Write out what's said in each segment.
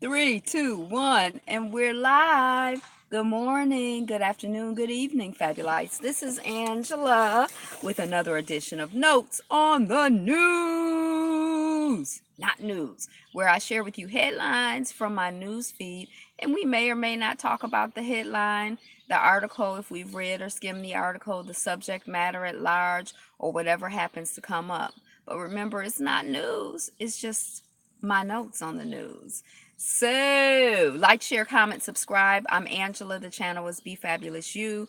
Three, two, one, and we're live. Good morning, good afternoon, good evening, Fabulites. This is Angela with another edition of Notes on the News, not news, where I share with you headlines from my news feed, and we may or may not talk about the headline, the article, if we've read or skimmed the article, the subject matter at large, or whatever happens to come up. But remember, it's not news, it's just my notes on the news. So, like, share, comment, subscribe. I'm Angela. The channel is Be Fabulous You.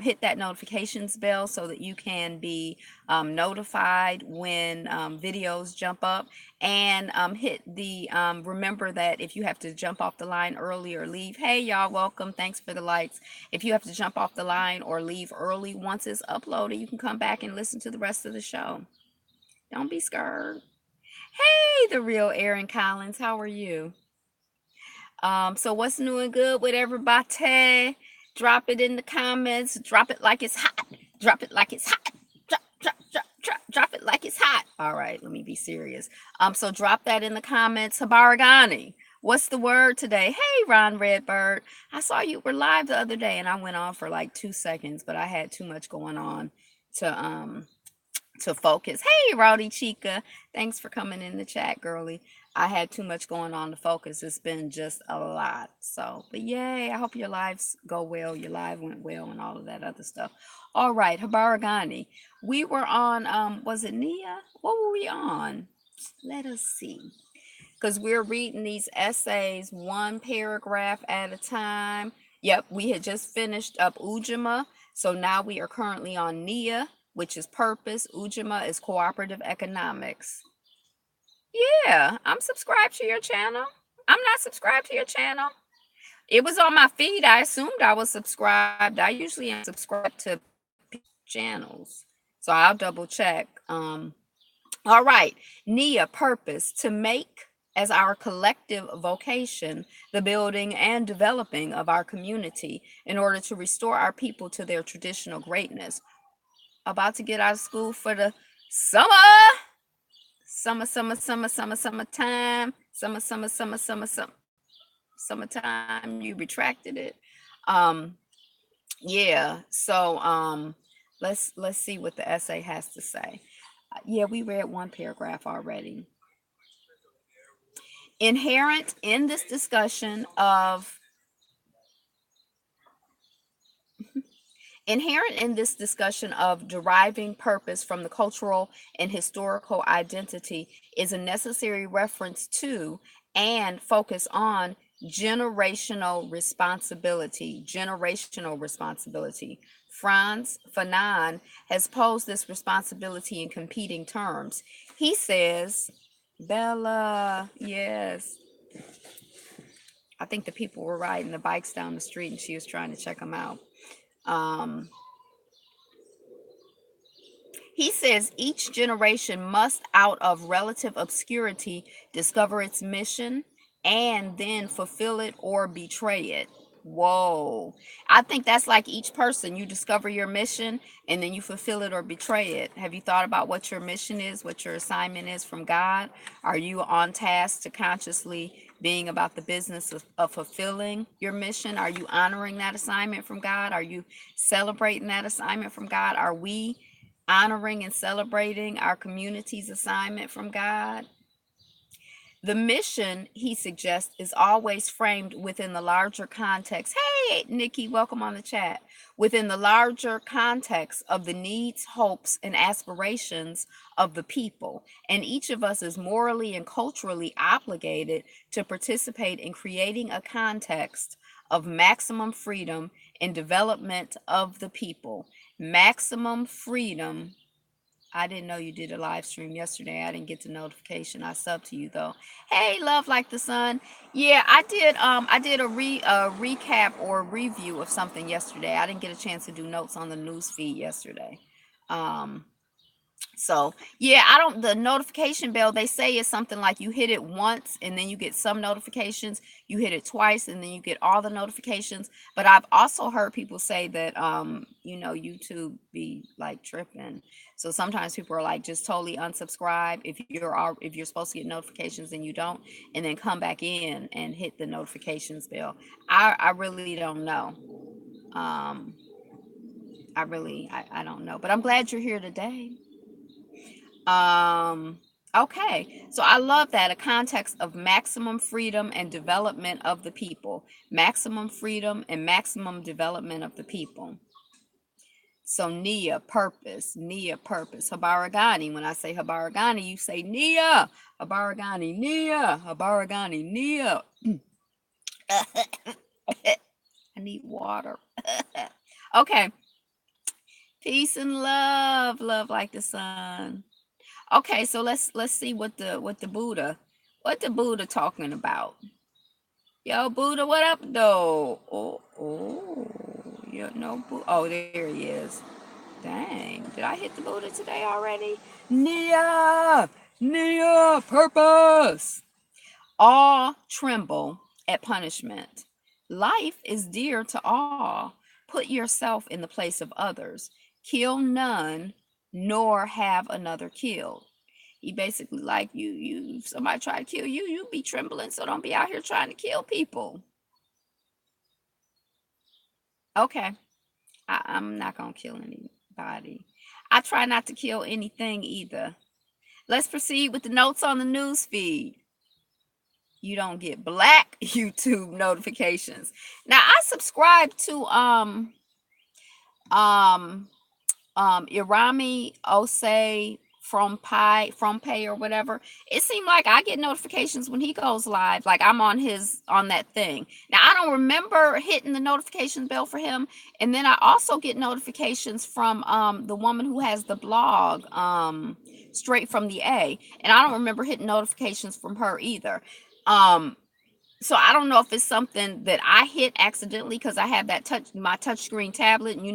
Hit that notifications bell so that you can be notified when videos jump up. And hit the remember that if you have to jump off the line early or leave, hey, y'all, welcome. Thanks for the likes. If you have to jump off the line or leave early, once it's uploaded, you can come back and listen to the rest of the show. Don't be scared. Hey, the real Erin Collins. How are you? So what's new and good with everybody? Drop it in the comments. Drop it like it's hot. Drop it like it's hot. Drop it like it's hot. All right, let me be serious. So drop that in the comments. Habaragani, what's the word today? Hey, Ron Redbird. I saw you were live the other day and I went on for like 2 seconds, but I had too much going on to focus. Hey, Rowdy Chica. Thanks for coming in the chat, girly. I had too much going on to focus. It's been just a lot. So, but yay. I hope your lives go well. Your live went well and all of that other stuff. All right, Habaragani. We were on, was it Nia? What were we on? Let us see. Because we're reading these essays one paragraph at a time. Yep, we had just finished up Ujima. So now we are currently on Nia, which is purpose. Ujima is cooperative economics. Yeah, I'm subscribed to your channel. I'm not subscribed to your channel. It was on my feed. I assumed I was subscribed. I usually am subscribed to channels. So I'll double check. All right. Nia, purpose to make as our collective vocation the building and developing of our community in order to restore our people to their traditional greatness. About to get out of school for the summer. Summertime. Summertime. You retracted it. Yeah. So let's see what the essay has to say. Yeah, we read one paragraph already. Inherent in this discussion of Inherent in this discussion of deriving purpose from the cultural and historical identity is a necessary reference to and focus on generational responsibility. Generational responsibility. Franz Fanon has posed this responsibility in competing terms. He says, Bella, yes. I think the people were riding the bikes down the street and she was trying to check them out. Um, He says each generation must, out of relative obscurity, discover its mission and then fulfill it or betray it. Whoa. I think that's like each person. You discover your mission and then you fulfill it or betray it. Have you thought about what your mission is, what your assignment is from God? Are you on task to consciously being about the business of fulfilling your mission? Are you honoring that assignment from God? Are you celebrating that assignment from God? Are we honoring and celebrating our community's assignment from God? The mission, he suggests, is always framed within the larger context. Hey, Nikki, welcome on the chat. Within the larger context of the needs, hopes, and aspirations of the people. And each of us is morally and culturally obligated to participate in creating a context of maximum freedom and development of the people. Maximum freedom. I didn't know you did a live stream yesterday. I didn't get the notification. I subbed to you though. Hey, love like the sun. Yeah, I did a recap or a review of something yesterday. I didn't get a chance to do notes on the news feed yesterday. Um So yeah, I don't, the notification bell, they say is something like you hit it once and then you get some notifications, you hit it twice and then you get all the notifications. But I've also heard people say that YouTube be like tripping. So sometimes people are like just totally unsubscribe if you're supposed to get notifications and you don't, and then come back in and hit the notifications bell. I really don't know. Um I don't know. But I'm glad you're here today. Um, okay. So I love that. A context of maximum freedom and development of the people. Maximum freedom and maximum development of the people. So Nia, purpose. Nia, purpose. Habaragani. When I say Habaragani, you say Nia. Habaragani, Nia. Habaragani, Nia. I need water. Okay. Peace and love. Love like the sun. Okay, so let's see what the Buddha talking about. Yo, Buddha, what up though? Oh, yeah, no, oh, there he is. Dang, did I hit the Buddha today already? Nia, Nia, purpose. All tremble at punishment. Life is dear to all. Put yourself in the place of others. Kill none, nor have another killed. He basically like you somebody try to kill you, you be trembling, so don't be out here trying to kill people. Okay. I'm not gonna kill anybody. I try not to kill anything either. Let's proceed with the notes on the news feed. You don't get black YouTube notifications. Now I subscribe to um Irami Osei from Pay or whatever. It seemed like I get notifications when he goes live. Like I'm on that thing. Now I don't remember hitting the notification bell for him. And then I also get notifications from the woman who has the blog, straight from the A. And I don't remember hitting notifications from her either. Um so I don't know if it's something that I hit accidentally because I have that my touch screen tablet, and you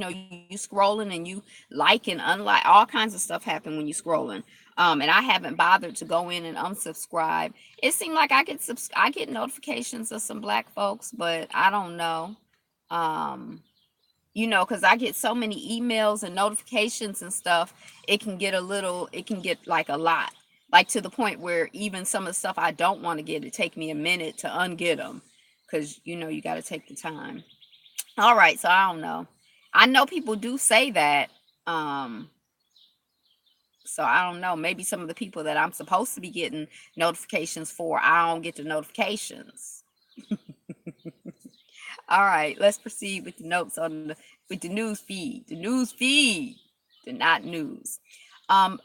scrolling and you like and unlike, all kinds of stuff happen when you scrolling. And I haven't bothered to go in and unsubscribe. It seemed like I get notifications of some black folks, but I don't know. Um, because I get so many emails and notifications and stuff, it can get like a lot, like to the point where even some of the stuff I don't want to get, it take me a minute to unget them because you got to take the time. All right, so I don't know. I know people do say that. Um, so I don't know. Maybe some of the people that I'm supposed to be getting notifications for, I don't get the notifications. All right, let's proceed with the notes with the news feed. The news feed, the not news.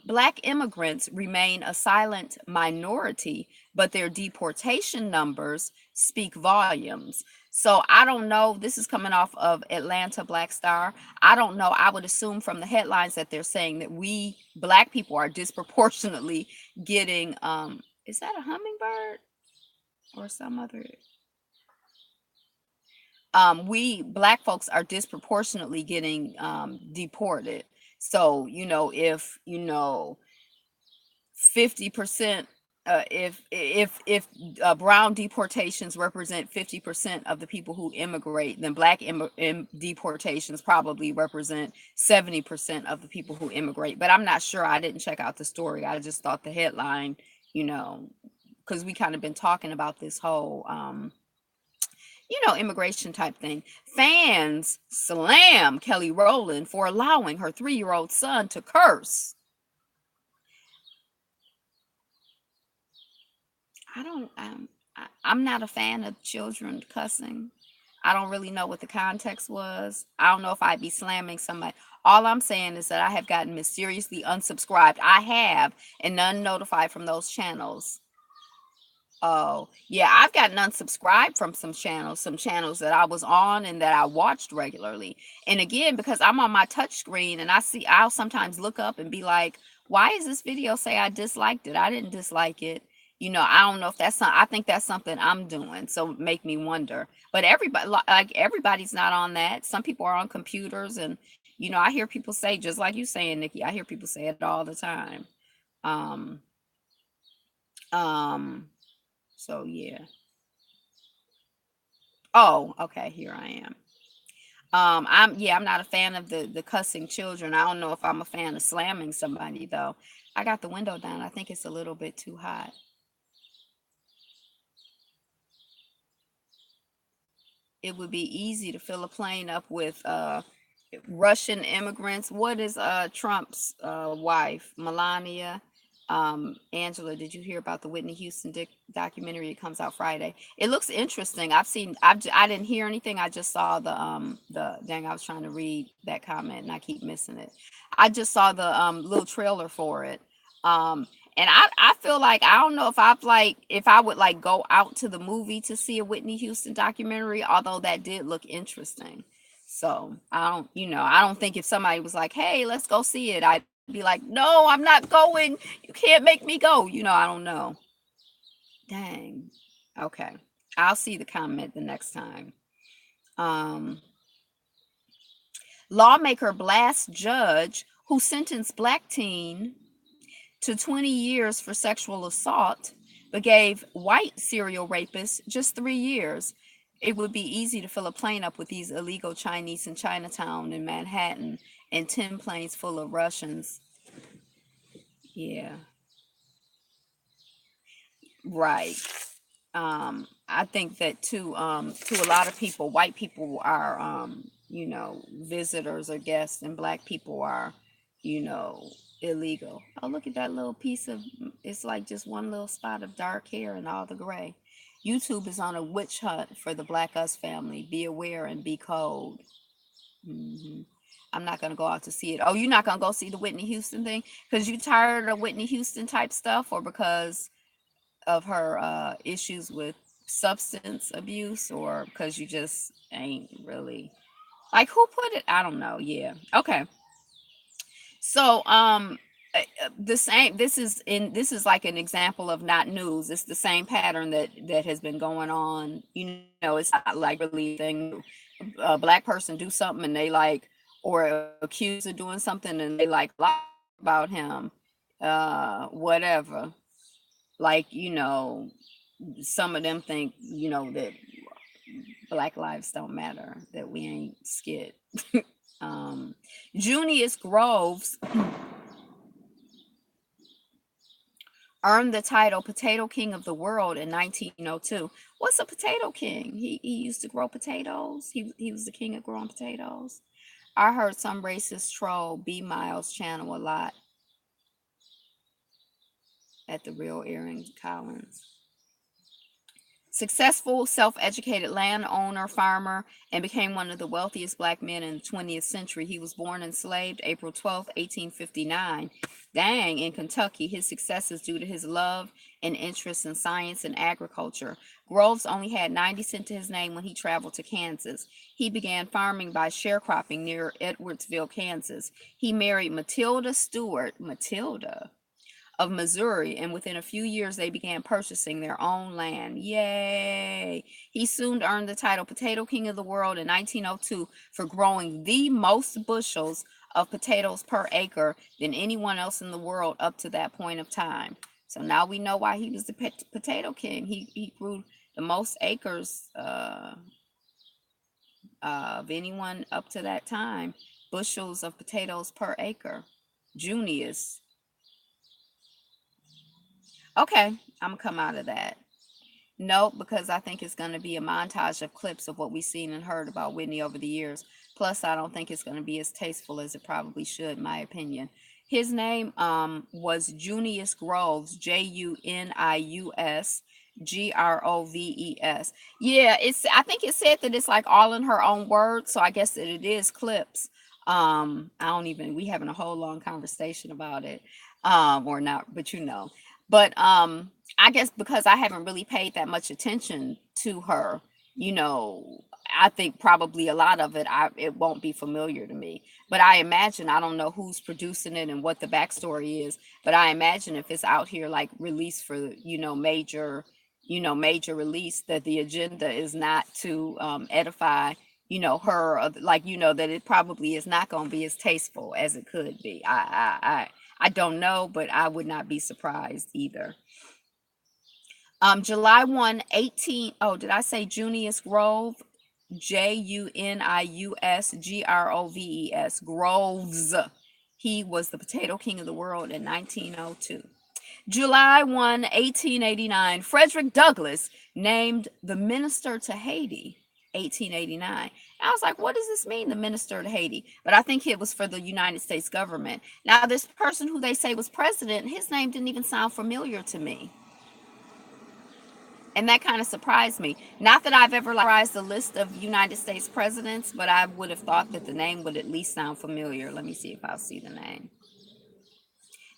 Black immigrants remain a silent minority, but their deportation numbers speak volumes. So I don't know. This is coming off of Atlanta Black Star. I don't know. I would assume from the headlines that they're saying that we black people are disproportionately getting. Is that a hummingbird or some other? We black folks are disproportionately getting deported. So if 50%, if brown deportations represent 50% of the people who immigrate, then black deportations probably represent 70% of the people who immigrate. But I'm not sure. I didn't check out the story. I just thought the headline, you know because we kind of been talking about this whole immigration type thing. Fans slam Kelly Rowland for allowing her 3-year-old son to curse. I don't. I'm not a fan of children cussing. I don't really know what the context was. I don't know if I'd be slamming somebody. All I'm saying is that I have gotten mysteriously unsubscribed. I have, and unnotified from those channels. Oh, yeah, I've gotten unsubscribed from some channels that I was on and that I watched regularly. And again, because I'm on my touch screen and I'll sometimes look up and be like, why is this video say I disliked it? I didn't dislike it. I don't know if I think that's something I'm doing. So make me wonder. But everybody's not on that. Some people are on computers and I hear people say, just like you saying, Nikki, I hear people say it all the time. Um, um, so yeah. Oh, okay, here I am. I'm not a fan of the cussing children. I don't know if I'm a fan of slamming somebody though. I got the window down. I think it's a little bit too hot. It would be easy to fill a plane up with Russian immigrants. What is Trump's wife, Melania? Angela, did you hear about the Whitney Houston documentary? It comes out Friday. It looks interesting. I didn't hear anything. I just saw the dang. I was trying to read that comment and I keep missing it. I just saw the little trailer for it. Um, and I feel like I don't know if I would like go out to the movie to see a Whitney Houston documentary, although that did look interesting. So I don't think if somebody was like, "Hey, let's go see it," I'd be like, "No, I'm not going. You can't make me go." I don't know. Dang. Okay. I'll see the comment the next time. Um, Lawmaker blasts judge who sentenced black teen to 20 years for sexual assault, but gave white serial rapists just 3 years. It would be easy to fill a plane up with these illegal Chinese in Chinatown in Manhattan and 10 planes full of Russians. Yeah, right. I think that to a lot of people, white people are, visitors or guests, and black people are, you know, illegal. Oh, look at that little piece of, it's like just one little spot of dark hair and all the gray. YouTube is on a witch hunt for the Black Us family. Be aware and be cold. hmm I'm not gonna go out to see it. Oh, you're not gonna go see the Whitney Houston thing because you tired of Whitney Houston type stuff, or because of her issues with substance abuse, or because you just ain't really like who put it? I don't know. Yeah. Okay. So the same this is like an example of not news. It's the same pattern that has been going on. It's not like really thing. A black person do something and they like, or accused of doing something and they like lie about him, whatever. Like, some of them think, that black lives don't matter, that we ain't skit. um Junius Groves earned the title Potato King of the World in 1902. What's a potato king? He used to grow potatoes. He was the king of growing potatoes. I heard some racist troll B Miles channel a lot at the real Aaron Collins. Successful, self-educated landowner, farmer, and became one of the wealthiest black men in the 20th century. He was born enslaved April 12th, 1859. Dang, in Kentucky. His success is due to his love and interest in science and agriculture. Groves only had 90 cents to his name when he traveled to Kansas. He began farming by sharecropping near Edwardsville, Kansas. He married Matilda Stewart. Matilda of Missouri, and within a few years they began purchasing their own land. Yay! He soon earned the title Potato King of the World in 1902 for growing the most bushels of potatoes per acre than anyone else in the world up to that point of time. So now we know why he was the potato king. He grew the most acres of anyone up to that time, bushels of potatoes per acre. Junius. Okay, I'm gonna come out of that. Nope, because I think it's gonna be a montage of clips of what we've seen and heard about Whitney over the years. Plus, I don't think it's gonna be as tasteful as it probably should, in my opinion. His name was Junius Groves, Junius Groves. Yeah, I think it said that it's like all in her own words, so I guess that it is clips. I don't even we having a whole long conversation about it. Or not, but But I guess because I haven't really paid that much attention to her, you know, I think probably a lot of it won't be familiar to me. But I imagine I don't know who's producing it and what the backstory is, but I imagine if it's out here like released for, major release, that the agenda is not to edify, her, like, that it probably is not going to be as tasteful as it could be. I don't know, but I would not be surprised either. July 1, 18. Oh, did I say Junius Grove? Junius Groves. Groves. He was the potato king of the world in 1902. July 1, 1889. Frederick Douglass named the minister to Haiti. 1889. I was like, what does this mean, the minister to Haiti? But I think it was for the United States government. Now, this person who they say was president, his name didn't even sound familiar to me. And that kind of surprised me. Not that I've ever memorized the list of United States presidents, but I would have thought that the name would at least sound familiar. Let me see if I'll see the name.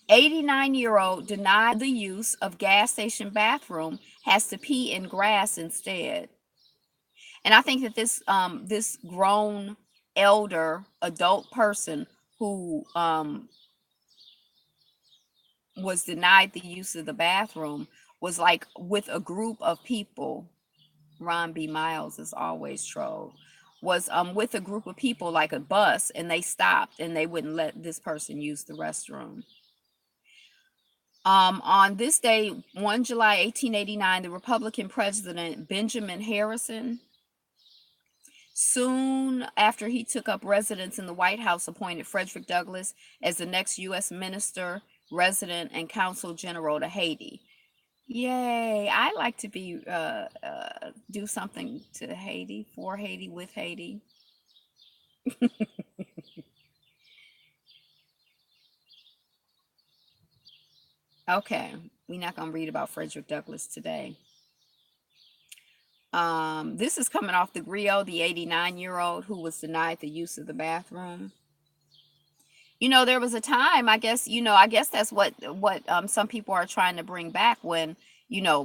89-year-old denied the use of gas station bathroom, has to pee in grass instead. And I think that this grown elder adult person who was denied the use of the bathroom was like with a group of people. Ron B. Miles is always trolled. Was with a group of people like a bus, and they stopped and they wouldn't let this person use the restroom. On this day, 1 July 1889, the Republican president Benjamin Harrison, soon after he took up residence in the White House, appointed Frederick Douglass as the next U.S. minister, resident, and consul general to Haiti. Yay! I like to be do something to Haiti, for Haiti, with Haiti. Okay, we're not gonna read about Frederick Douglass today. This is coming off the Griot, the 89-year-old who was denied the use of the bathroom. There was a time, I guess, that's what some people are trying to bring back when,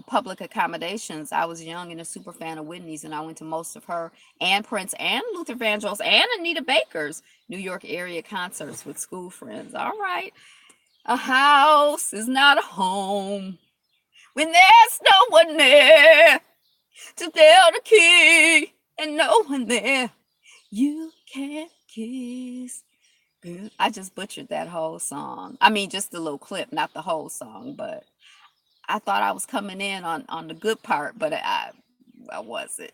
public accommodations. I was young and a super fan of Whitney's, and I went to most of her and Prince and Luther Vandross and Anita Baker's New York area concerts with school friends. All right. A house is not a home when there's no one there to tell the key and no one there. You can't kiss. I just butchered that whole song. I mean, just a little clip, not the whole song, but I thought I was coming in on the good part, but I wasn't.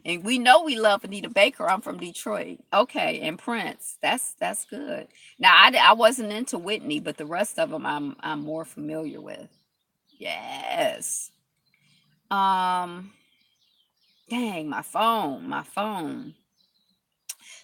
And we know we love Anita Baker. I'm from Detroit. Okay, and Prince. That's good. Now I wasn't into Whitney, but the rest of them I'm more familiar with. Yes. Um. Dang, my phone.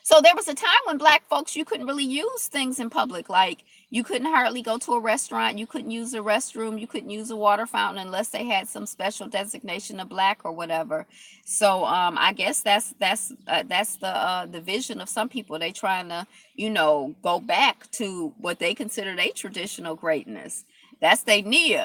So there was a time when Black folks, you couldn't really use things in public. Like you couldn't hardly go to a restaurant. You couldn't use a restroom. You couldn't use a water fountain unless they had some special designation of Black or whatever. So I guess that's the vision of some people. They trying to go back to what they consider their traditional greatness. That's they need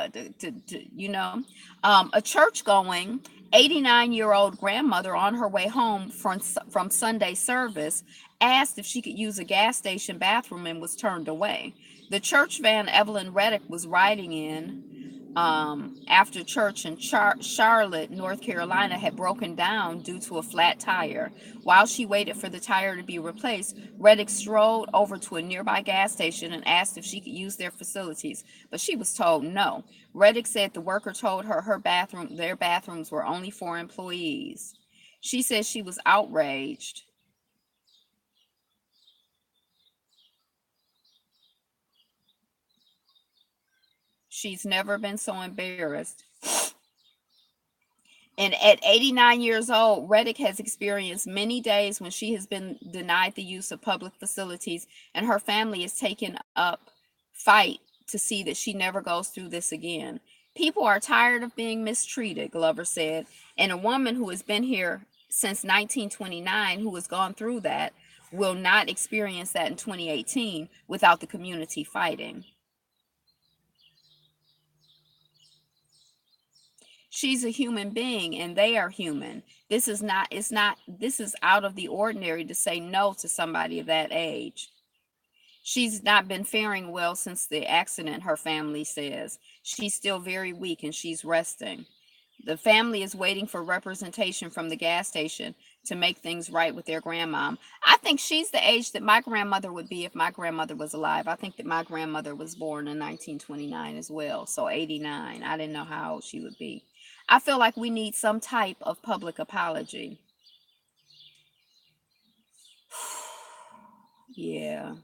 a church going 89-year-old grandmother on her way home from Sunday service asked if she could use a gas station bathroom and was turned away. The church van Evelyn Reddick was riding in after church in Charlotte, North Carolina, had broken down due to a flat tire. While she waited for the tire to be replaced, Reddick strolled over to a nearby gas station and asked if she could use their facilities, but she was told no. Reddick said the worker told her their bathrooms were only for employees. She said she was outraged. She's never been so embarrassed. And at 89 years old, Reddick has experienced many days when she has been denied the use of public facilities, and her family has taken up fight to see that she never goes through this again. People are tired of being mistreated, Glover said, and a woman who has been here since 1929, who has gone through that, will not experience that in 2018 without the community fighting. She's a human being and they are human. This is out of the ordinary to say no to somebody of that age. She's not been faring well since the accident, her family says. She's still very weak and she's resting. The family is waiting for representation from the gas station to make things right with their grandmom. I think she's the age that my grandmother would be if my grandmother was alive. I think that my grandmother was born in 1929 as well, so 89. I didn't know how old she would be. I feel like we need some type of public apology. Yeah,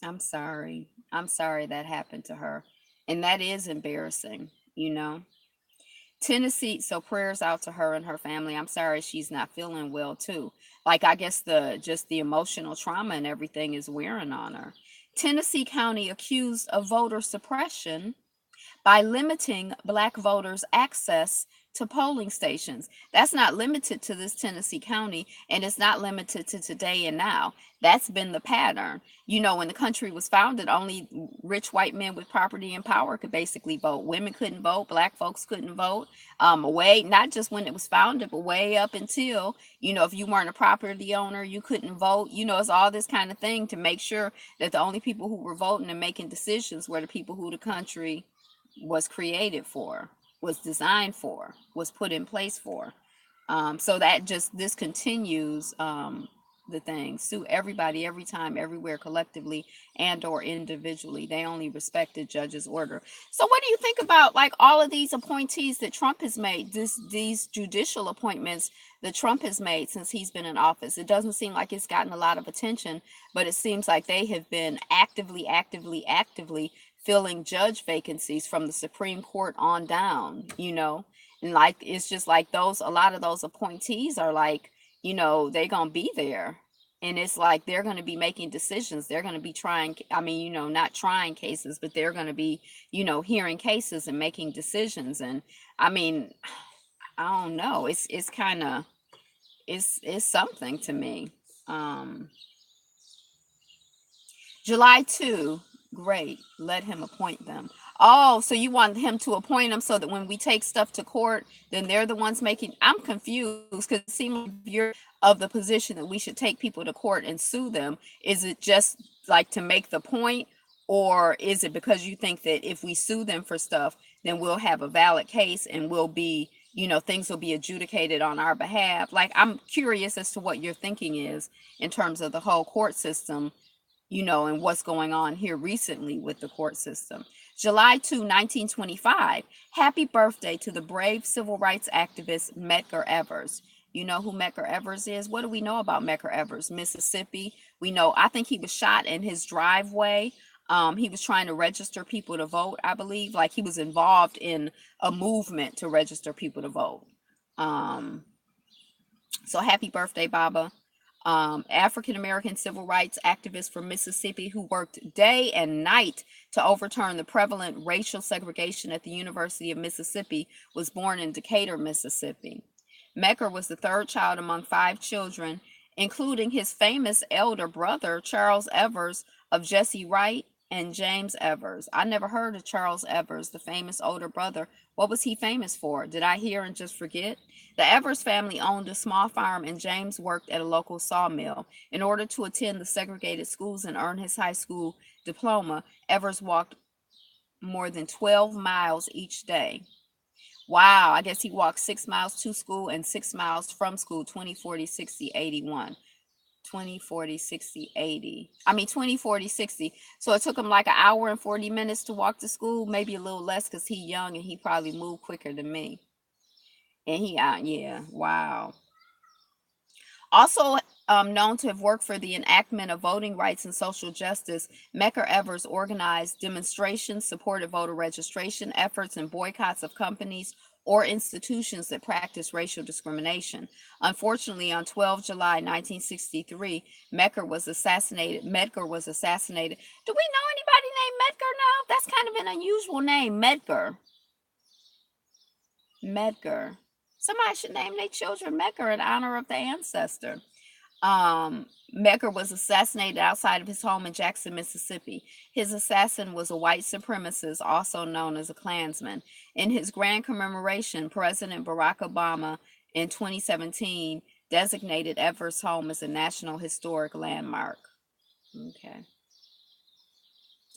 I'm sorry. I'm sorry that happened to her. And that is embarrassing, you know? Tennessee, so prayers out to her and her family. I'm sorry she's not feeling well too. Like I guess the just the emotional trauma and everything is wearing on her. Tennessee County accused of voter suppression by limiting black voters' access to polling stations. That's not limited to this Tennessee county, and it's not limited to today and now. That's been the pattern. You know, when the country was founded, only rich white men with property and power could basically vote. Women couldn't vote, black folks couldn't vote. Way not just when it was founded, but way up until, you know, if you weren't a property owner, you couldn't vote. You know, it's all this kind of thing to make sure that the only people who were voting and making decisions were the people who the country was created for, was designed for, was put in place for. So that just this continues the thing. Sue everybody, every time, everywhere, collectively and or individually. They only respect the judge's order. So what do you think about like all of these appointees that Trump has made, these judicial appointments that Trump has made since he's been in office? It doesn't seem like it's gotten a lot of attention, but it seems like they have been actively filling judge vacancies from the Supreme Court on down, you know. And like it's just like those a lot of those appointees are like, you know, they're gonna be there. And it's like they're gonna be making decisions. They're gonna be trying, I mean, you know, not trying cases, but they're gonna be, you know, hearing cases and making decisions. And I mean, I don't know. It's kind of it's something to me. Um July 2, great. Let him appoint them. Oh, so you want him to appoint them so that when we take stuff to court, then they're the ones making. I'm confused because it seems like you're of the position that we should take people to court and sue them. Is it just like to make the point, or is it because you think that if we sue them for stuff, then we'll have a valid case and we'll be, you know, things will be adjudicated on our behalf? Like, I'm curious as to what your thinking is in terms of the whole court system, you know, and what's going on here recently with the court system. July 2, 1925. Happy birthday to the brave civil rights activist Medgar Evers. You know who Medgar Evers is? What do we know about Medgar Evers? Mississippi. We know, I think he was shot in his driveway. He was trying to register people to vote, I believe. Like he was involved in a movement to register people to vote. Um, so happy birthday, Baba. African American civil rights activist from Mississippi who worked day and night to overturn the prevalent racial segregation at the University of Mississippi, was born in Decatur, Mississippi. Medgar was the third child among five children, including his famous elder brother, Charles Evers, of Jesse Wright and James Evers. I never heard of Charles Evers, the famous older brother. What was he famous for? Did I hear and just forget? The Evers family owned a small farm, and James worked at a local sawmill. In order to attend the segregated schools and earn his high school diploma, Evers walked more than 12 miles each day. Wow, I guess he walked 6 miles to school and 6 miles from school, 20, 40, 60, 81. 20, 40, 60, 80. I mean, 20, 40, 60. So it took him like an hour and 40 minutes to walk to school, maybe a little less because he's young and he probably moved quicker than me. And yeah, wow. Also known to have worked for the enactment of voting rights and social justice, Medgar Evers organized demonstrations, supported voter registration efforts, and boycotts of companies or institutions that practice racial discrimination. Unfortunately, on 12 July 1963, Medgar was assassinated. Do we know anybody named Medgar now? That's kind of an unusual name, Medgar. Medgar. Somebody should name their children Medgar in honor of the ancestor. Medgar was assassinated outside of his home in Jackson, Mississippi. His assassin was a white supremacist, also known as a Klansman. In his grand commemoration, President Barack Obama in 2017 designated Evers' home as a National Historic Landmark. Okay.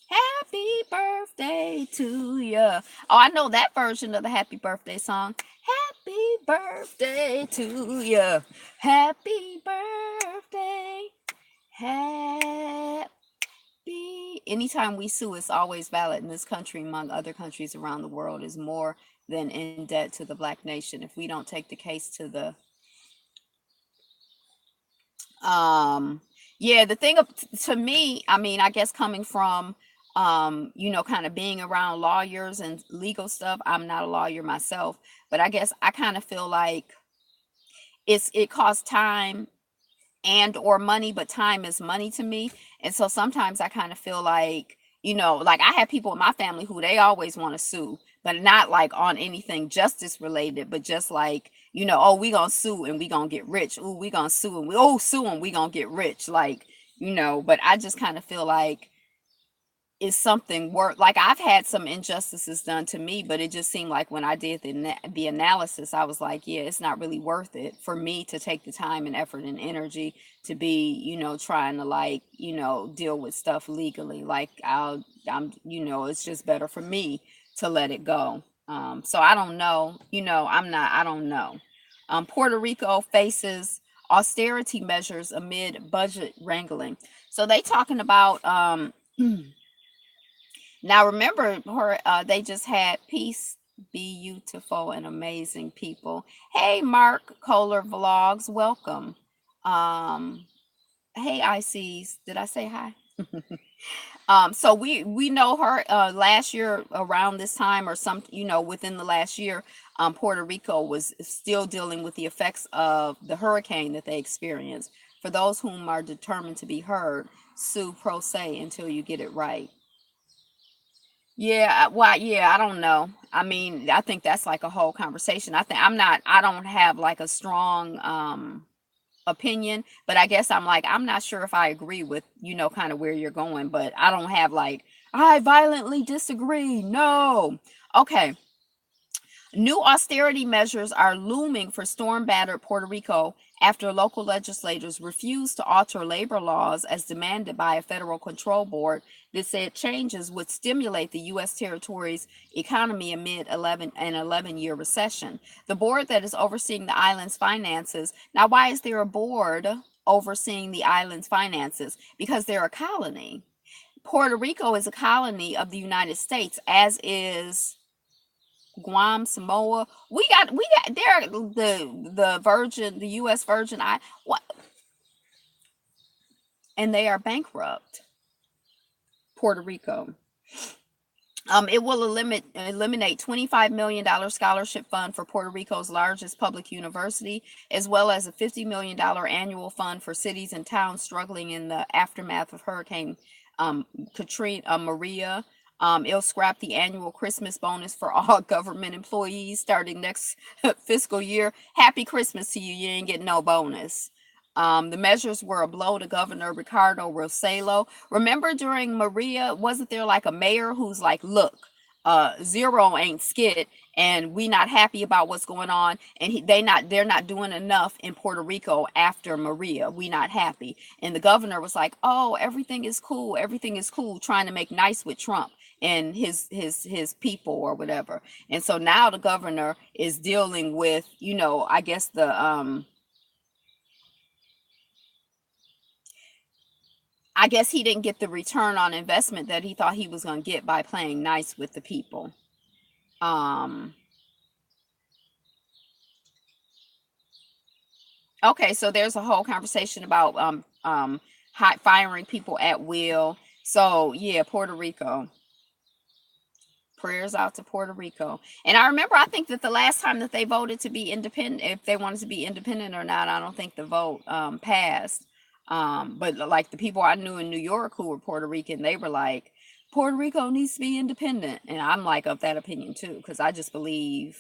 Happy Happy birthday to ya. Oh, I know that version of the happy birthday song. Happy birthday to ya. Happy birthday. Happy. Anytime we sue, it's always valid in this country, among other countries around the world, is more than in debt to the black nation. If we don't take the case to the yeah, the thing to me, I mean, I guess coming from kind of being around lawyers and legal stuff. I'm not a lawyer myself, but I guess I kind of feel like it costs time and or money, but time is money to me. And so sometimes I kind of feel like, like I have people in my family who they always want to sue, but not like on anything justice related, but just like, oh, we gonna sue and we gonna get rich. Oh, we gonna sue and sue and we gonna get rich. Like, but I just kind of feel like is something worth, like I've had some injustices done to me, but it just seemed like when I did the analysis, I was like, yeah, it's not really worth it for me to take the time and effort and energy to be, trying to like, deal with stuff legally. Like it's just better for me to let it go. So I don't know, I don't know. Puerto Rico faces austerity measures amid budget wrangling. So they talking about now remember they just had Peace, Beautiful and Amazing People. Hey Mark Kohler Vlogs, welcome. Um hey ICs, did I say hi? So we know her last year around this time or some, within the last year, Puerto Rico was still dealing with the effects of the hurricane that they experienced. For those whom are determined to be heard, sue pro se until you get it right. Yeah, well, yeah, I don't know. I mean, I think that's like a whole conversation. I don't have like a strong opinion, but I guess I'm not sure if I agree with, kind of where you're going, but I don't have like I violently disagree. No. Okay. New austerity measures are looming for storm-battered Puerto Rico after local legislators refused to alter labor laws as demanded by a federal control board that said changes would stimulate the U.S. territory's economy amid an 11-year recession. The board that is overseeing the island's finances. Now, why is there a board overseeing the island's finances? Because they're a colony. Puerto Rico is a colony of the United States, as is Guam, Samoa. They're the U.S. Virgin I what, and they are bankrupt. Puerto Rico. It will eliminate $25 million scholarship fund for Puerto Rico's largest public university, as well as a $50 million annual fund for cities and towns struggling in the aftermath of Hurricane Katrina, Maria. It'll scrap the annual Christmas bonus for all government employees starting next fiscal year. Happy Christmas to you. You ain't getting no bonus. The measures were a blow to Governor Ricardo Rossello. Remember during Maria, wasn't there like a mayor who's like, look, zero ain't skid and we not happy about what's going on, and they're not doing enough in Puerto Rico after Maria. We not happy. And the governor was like, oh, everything is cool, trying to make nice with Trump and his people or whatever. And so now the governor is dealing with, I guess I guess he didn't get the return on investment that he thought he was going to get by playing nice with the people. Okay, so there's a whole conversation about firing people at will. So yeah, Puerto Rico. Prayers out to Puerto Rico. And I remember, I think that the last time that they voted to be independent, if they wanted to be independent or not, I don't think the vote passed. But like the people I knew in New York who were Puerto Rican, they were like, Puerto Rico needs to be independent. And I'm like of that opinion too, because I just believe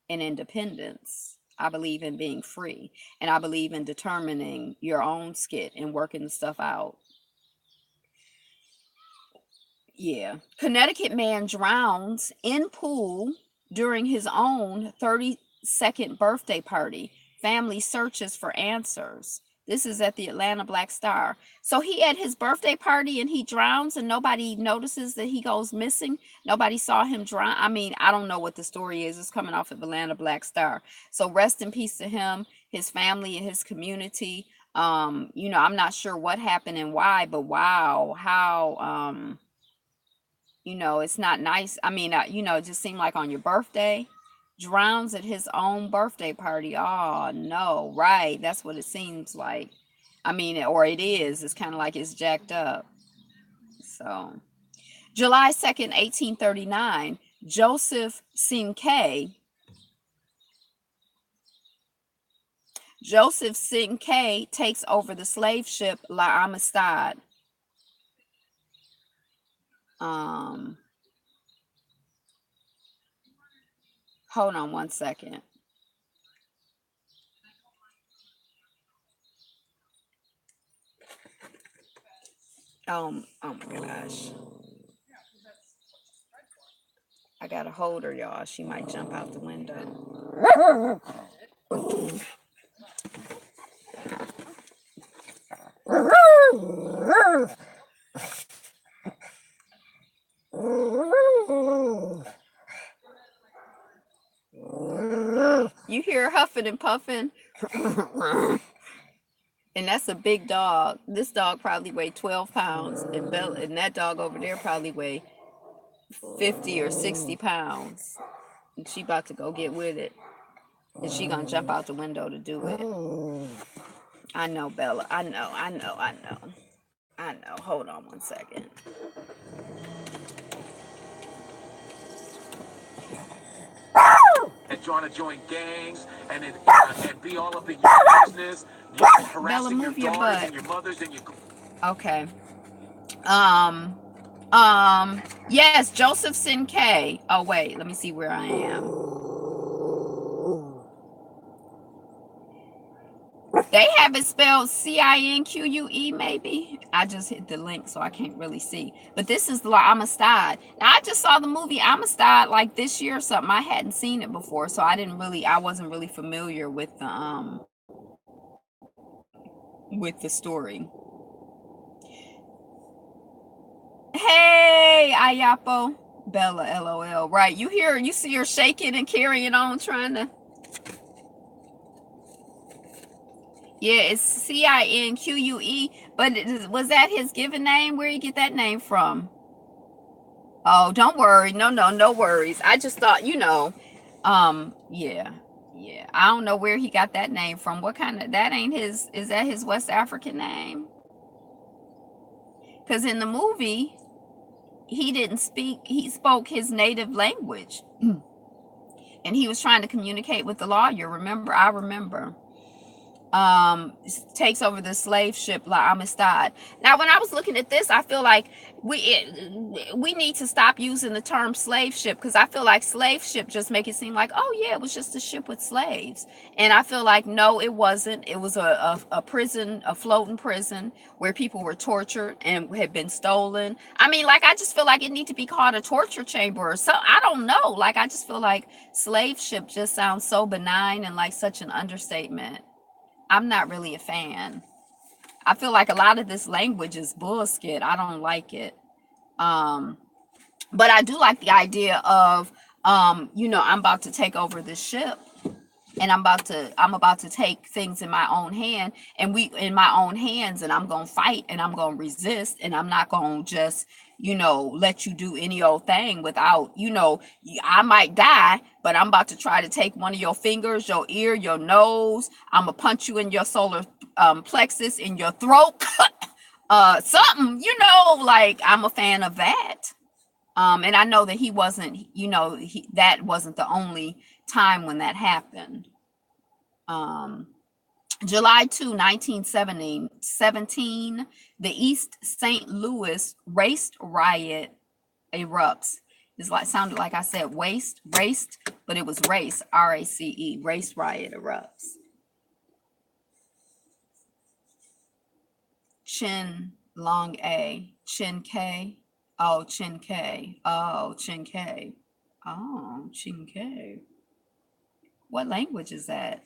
in independence. I believe in being free. And I believe in determining your own skit and working the stuff out. Yeah. Connecticut man drowns in pool during his own 32nd birthday party. Family searches for answers. This is at the Atlanta Black Star. So he at his birthday party and he drowns and nobody notices that he goes missing. Nobody saw him drown. I mean, I don't know what the story is. It's coming off of Atlanta Black Star. So rest in peace to him, his family, and his community. I'm not sure what happened and why, but wow, how it's not nice. I mean, it just seemed like on your birthday, drowns at his own birthday party. Oh, no, right. That's what it seems like. I mean, or it is. It's kind of like it's jacked up. So, July 2nd, 1839, Joseph Sinkay takes over the slave ship La Amistad. Um, Hold on one second. Oh my gosh. I gotta hold her, y'all. She might jump out the window. You hear her huffing and puffing? And that's a big dog. This dog probably weighed 12 pounds, and that dog over there probably weighed 50 or 60 pounds. And she about to go get with it. And she gonna jump out the window to do it. I know, Bella. I know. I know. Hold on one second. And trying to join gangs and be all up in your business, Bella, harassing your move your daughters butt. and your mothers and your. Okay. Yes, Joseph Sinkay. Oh wait, let me see where I am. They have it spelled Cinque, maybe. I just hit the link, so I can't really see. But this is La Amistad. Now, I just saw the movie Amistad like this year or something. I hadn't seen it before, so I wasn't really familiar with the story. Hey, Ayapo. Bella, LOL. Right. You see her shaking and carrying on, trying to. Yeah, it's Cinque. But was that his given name? Where you get that name from? Oh, don't worry. No worries. I just thought, yeah. Yeah. I don't know where he got that name from. What kind of, that ain't his, is that his West African name? Because in the movie, he spoke his native language. And he was trying to communicate with the lawyer. I remember. Takes over the slave ship La Amistad. Now, when I was looking at this, I feel like we need to stop using the term slave ship, because I feel like slave ship just make it seem like, oh yeah, it was just a ship with slaves. And I feel like no, it wasn't. It was a prison, a floating prison where people were tortured and had been stolen. I mean, like, I just feel like it need to be called a torture chamber or so. I don't know. Like, I just feel like slave ship just sounds so benign and like such an understatement. I'm not really a fan. I feel like a lot of this language is bullshit. I don't like it. Um, but I do like the idea of, I'm about to take over this ship, and I'm about to take things in my own hand, and we in my own hands, and I'm gonna fight, and I'm gonna resist, and I'm not gonna just let you do any old thing without, I might die, but I'm about to try to take one of your fingers, your ear, your nose. I'm gonna punch you in your solar plexus, in your throat. Something, like, I'm a fan of that. And I know that he wasn't, that wasn't the only time when that happened. um July 2, 1917, the East St. Louis race riot erupts. It's like, sounded like I said raced, but it was race, RACE, race riot erupts. Chin long A, Chin K. Oh, Chin K. Oh, Chin K. Oh, Chin K. What language is that?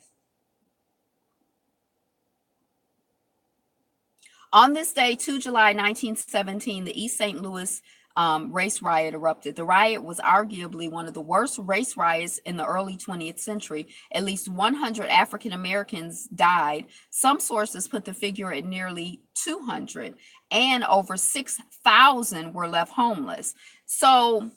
On this day, 2 July 1917, the East St. Louis race riot erupted. The riot was arguably one of the worst race riots in the early 20th century. At least 100 African Americans died. Some sources put the figure at nearly 200, and over 6,000 were left homeless. So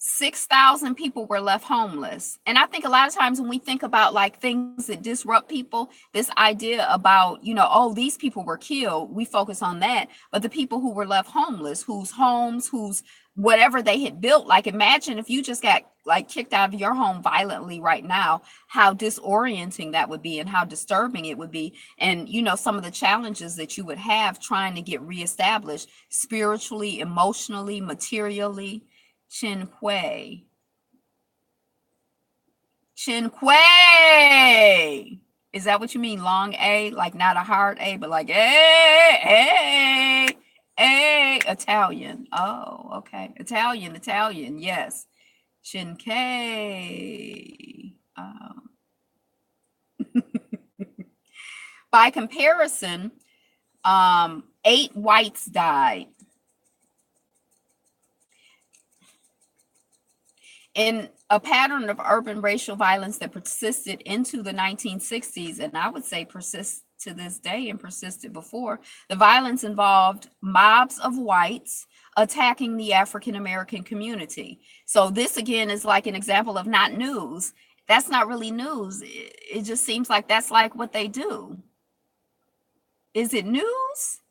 6,000 people were left homeless. And I think a lot of times when we think about like things that disrupt people, this idea about, oh, these people were killed, we focus on that. But the people who were left homeless, whose homes, whose whatever they had built, like imagine if you just got like kicked out of your home violently right now, how disorienting that would be and how disturbing it would be. And, some of the challenges that you would have trying to get reestablished spiritually, emotionally, materially. Chinque. Is that what you mean? Long A, like not a hard A, but like A, Italian. Oh, okay. Italian. Yes. Chinque. By comparison, 8 whites died. In a pattern of urban racial violence that persisted into the 1960s, and I would say persists to this day and persisted before, the violence involved mobs of whites attacking the African American community. So this again is like an example of not news. That's not really news. It just seems like that's like what they do. Is it news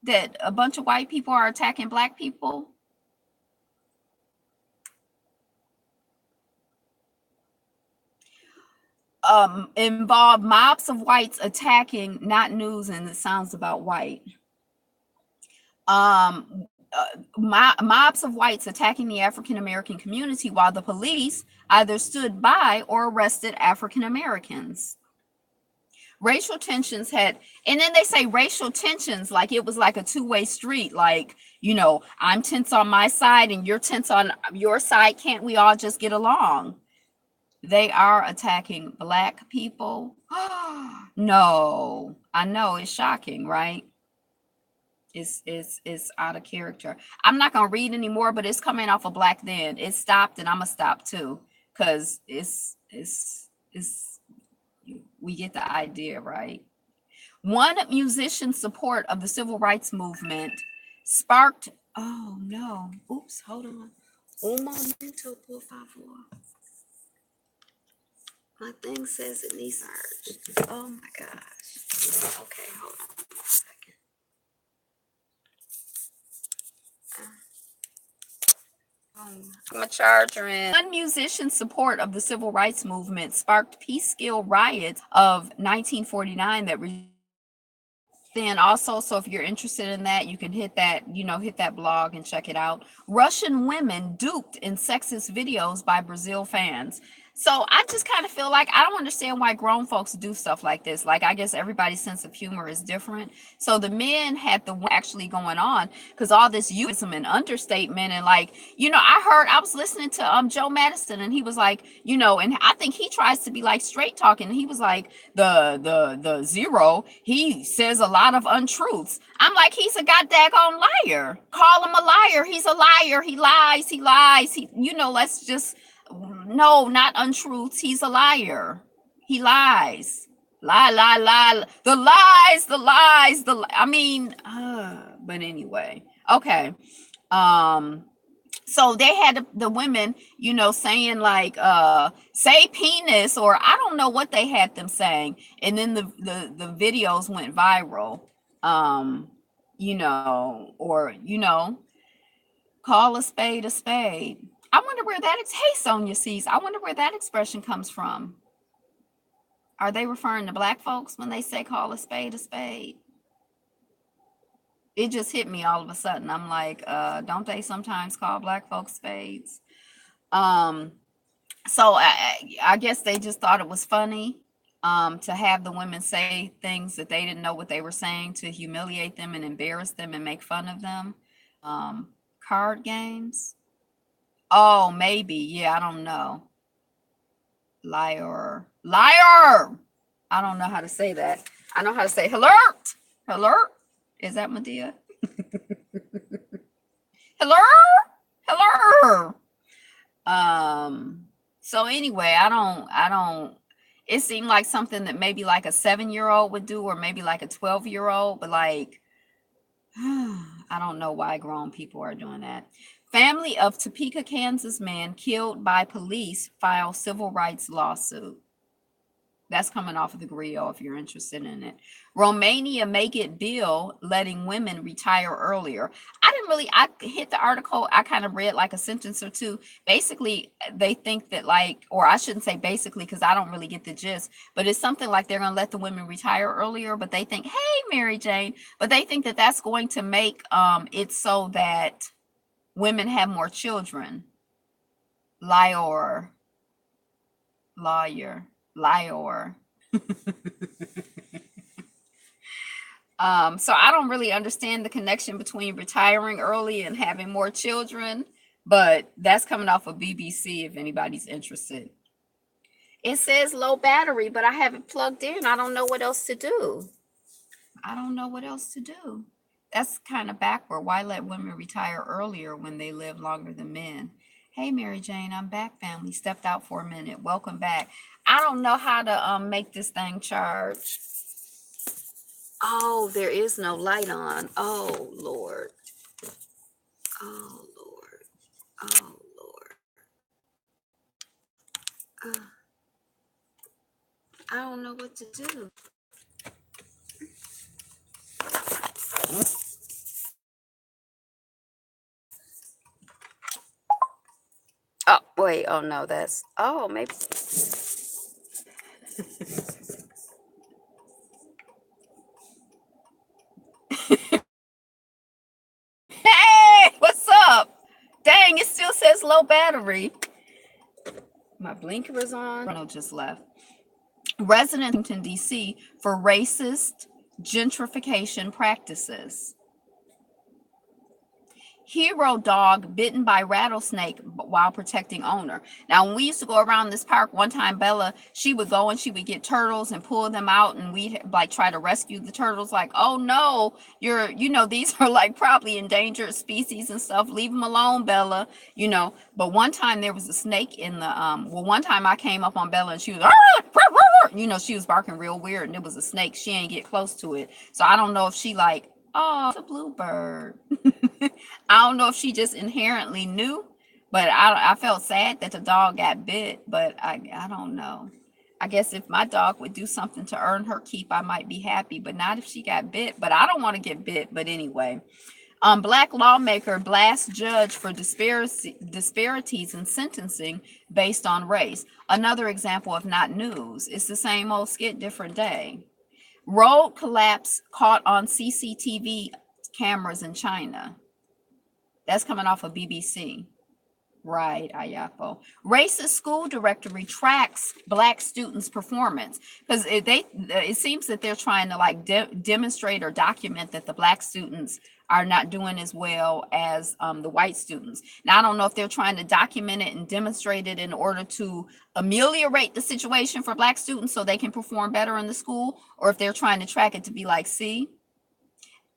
that a bunch of white people are attacking black people? Involved mobs of whites attacking, not news, and it sounds about white. Mobs of whites attacking the African American community while the police either stood by or arrested African Americans. Racial tensions had, and then they say racial tensions like it was like a two-way street, like, I'm tense on my side and you're tense on your side. Can't we all just get along? They are attacking black people. No, I know it's shocking, right? It's out of character. I'm not gonna read anymore, but it's coming off of Black Then. It stopped, and I'm gonna stop too, because it's we get the idea, right? One musician's support of the civil rights movement sparked. Oh no! Oops! Hold on. Un momento, por favor. My thing says it needs search. Oh my gosh. Okay, hold on a second. I'm a charger in. One musician's support of the civil rights movement sparked Peekskill riots of 1949 that then also, so if you're interested in that, you can hit that blog and check it out. Russian women duped in sexist videos by Brazil fans. So I just kind of feel like I don't understand why grown folks do stuff like this. Like, I guess everybody's sense of humor is different. So the men had the actually going on because all this euphemism and understatement and I was listening to Joe Madison, and he was like, and I think he tries to be like straight talking. He was like the zero. He says a lot of untruths. I'm like, he's a goddamn liar. Call him a liar. He's a liar. He lies. Let's just. No, not untruths. He's a liar. He lies. Lie. The lies. But anyway. Okay. So they had the women, saying like, say penis, or I don't know what they had them saying. And then the videos went viral. Call a spade a spade. I wonder where that hey Sonia sees. I wonder where that expression comes from. Are they referring to black folks when they say call a spade a spade? It just hit me all of a sudden. I'm like, don't they sometimes call black folks spades? So I guess they just thought it was funny to have the women say things that they didn't know what they were saying, to humiliate them and embarrass them and make fun of them. Card games. Oh, maybe. Yeah, I don't know. Liar. I don't know how to say that. I know how to say alert. Alert. Is that Medea? Hello? Hello. So anyway, I don't it seemed like something that maybe like a 7-year old would do, or maybe like a 12-year old, but like I don't know why grown people are doing that. Family of Topeka, Kansas man killed by police file civil rights lawsuit. That's coming off of the Griot if you're interested in it. Romania make it bill letting women retire earlier. I hit the article, I kind of read like a sentence or two. Basically, they think that like, or I shouldn't say basically because I don't really get the gist, but it's something like they're going to let the women retire earlier, but they think, hey, Mary Jane, but they think that that's going to make it so that women have more children. Liar, lawyer, liar. So I don't really understand the connection between retiring early and having more children, but that's coming off of BBC if anybody's interested. It says low battery, but I have it plugged in. I don't know what else to do. I don't know what else to do. That's kind of backward. Why let women retire earlier when they live longer than men? Hey, Mary Jane, I'm back, family. Stepped out for a minute. Welcome back. I don't know how to make this thing charge. Oh, there is no light on. Oh, Lord. Oh, Lord. Oh, Lord. Uh, I don't know what to do. Oh, wait. Oh, no, that's. Oh, maybe. Hey, what's up? Dang, it still says low battery. My blinker is on. Ronald just left. Resident in Washington, D.C. for racist gentrification practices. Hero dog bitten by rattlesnake while protecting owner. Now, when we used to go around this park, one time Bella, she would go and she would get turtles and pull them out, and we'd like try to rescue the turtles. Like, oh no, these are like probably endangered species and stuff. Leave them alone, Bella. But one time there was a snake in the one time I came up on Bella and she was she was barking real weird, and it was a snake. She ain't get close to it, so I don't know if she like, oh, it's a bluebird. I don't know if she just inherently knew, but I felt sad that the dog got bit, but I don't know. I guess if my dog would do something to earn her keep, I might be happy, but not if she got bit. But I don't want to get bit. But anyway, Black lawmaker blasts judge for disparities in sentencing based on race. Another example of not news. It's the same old skit, different day. Road collapse caught on CCTV cameras in China. That's coming off of BBC. Right, Ayapo. Racist school director retracts black students' performance because it seems that they're trying to like demonstrate or document that the black students are not doing as well as the white students. Now, I don't know if they're trying to document it and demonstrate it in order to ameliorate the situation for black students so they can perform better in the school, or if they're trying to track it to be like, see,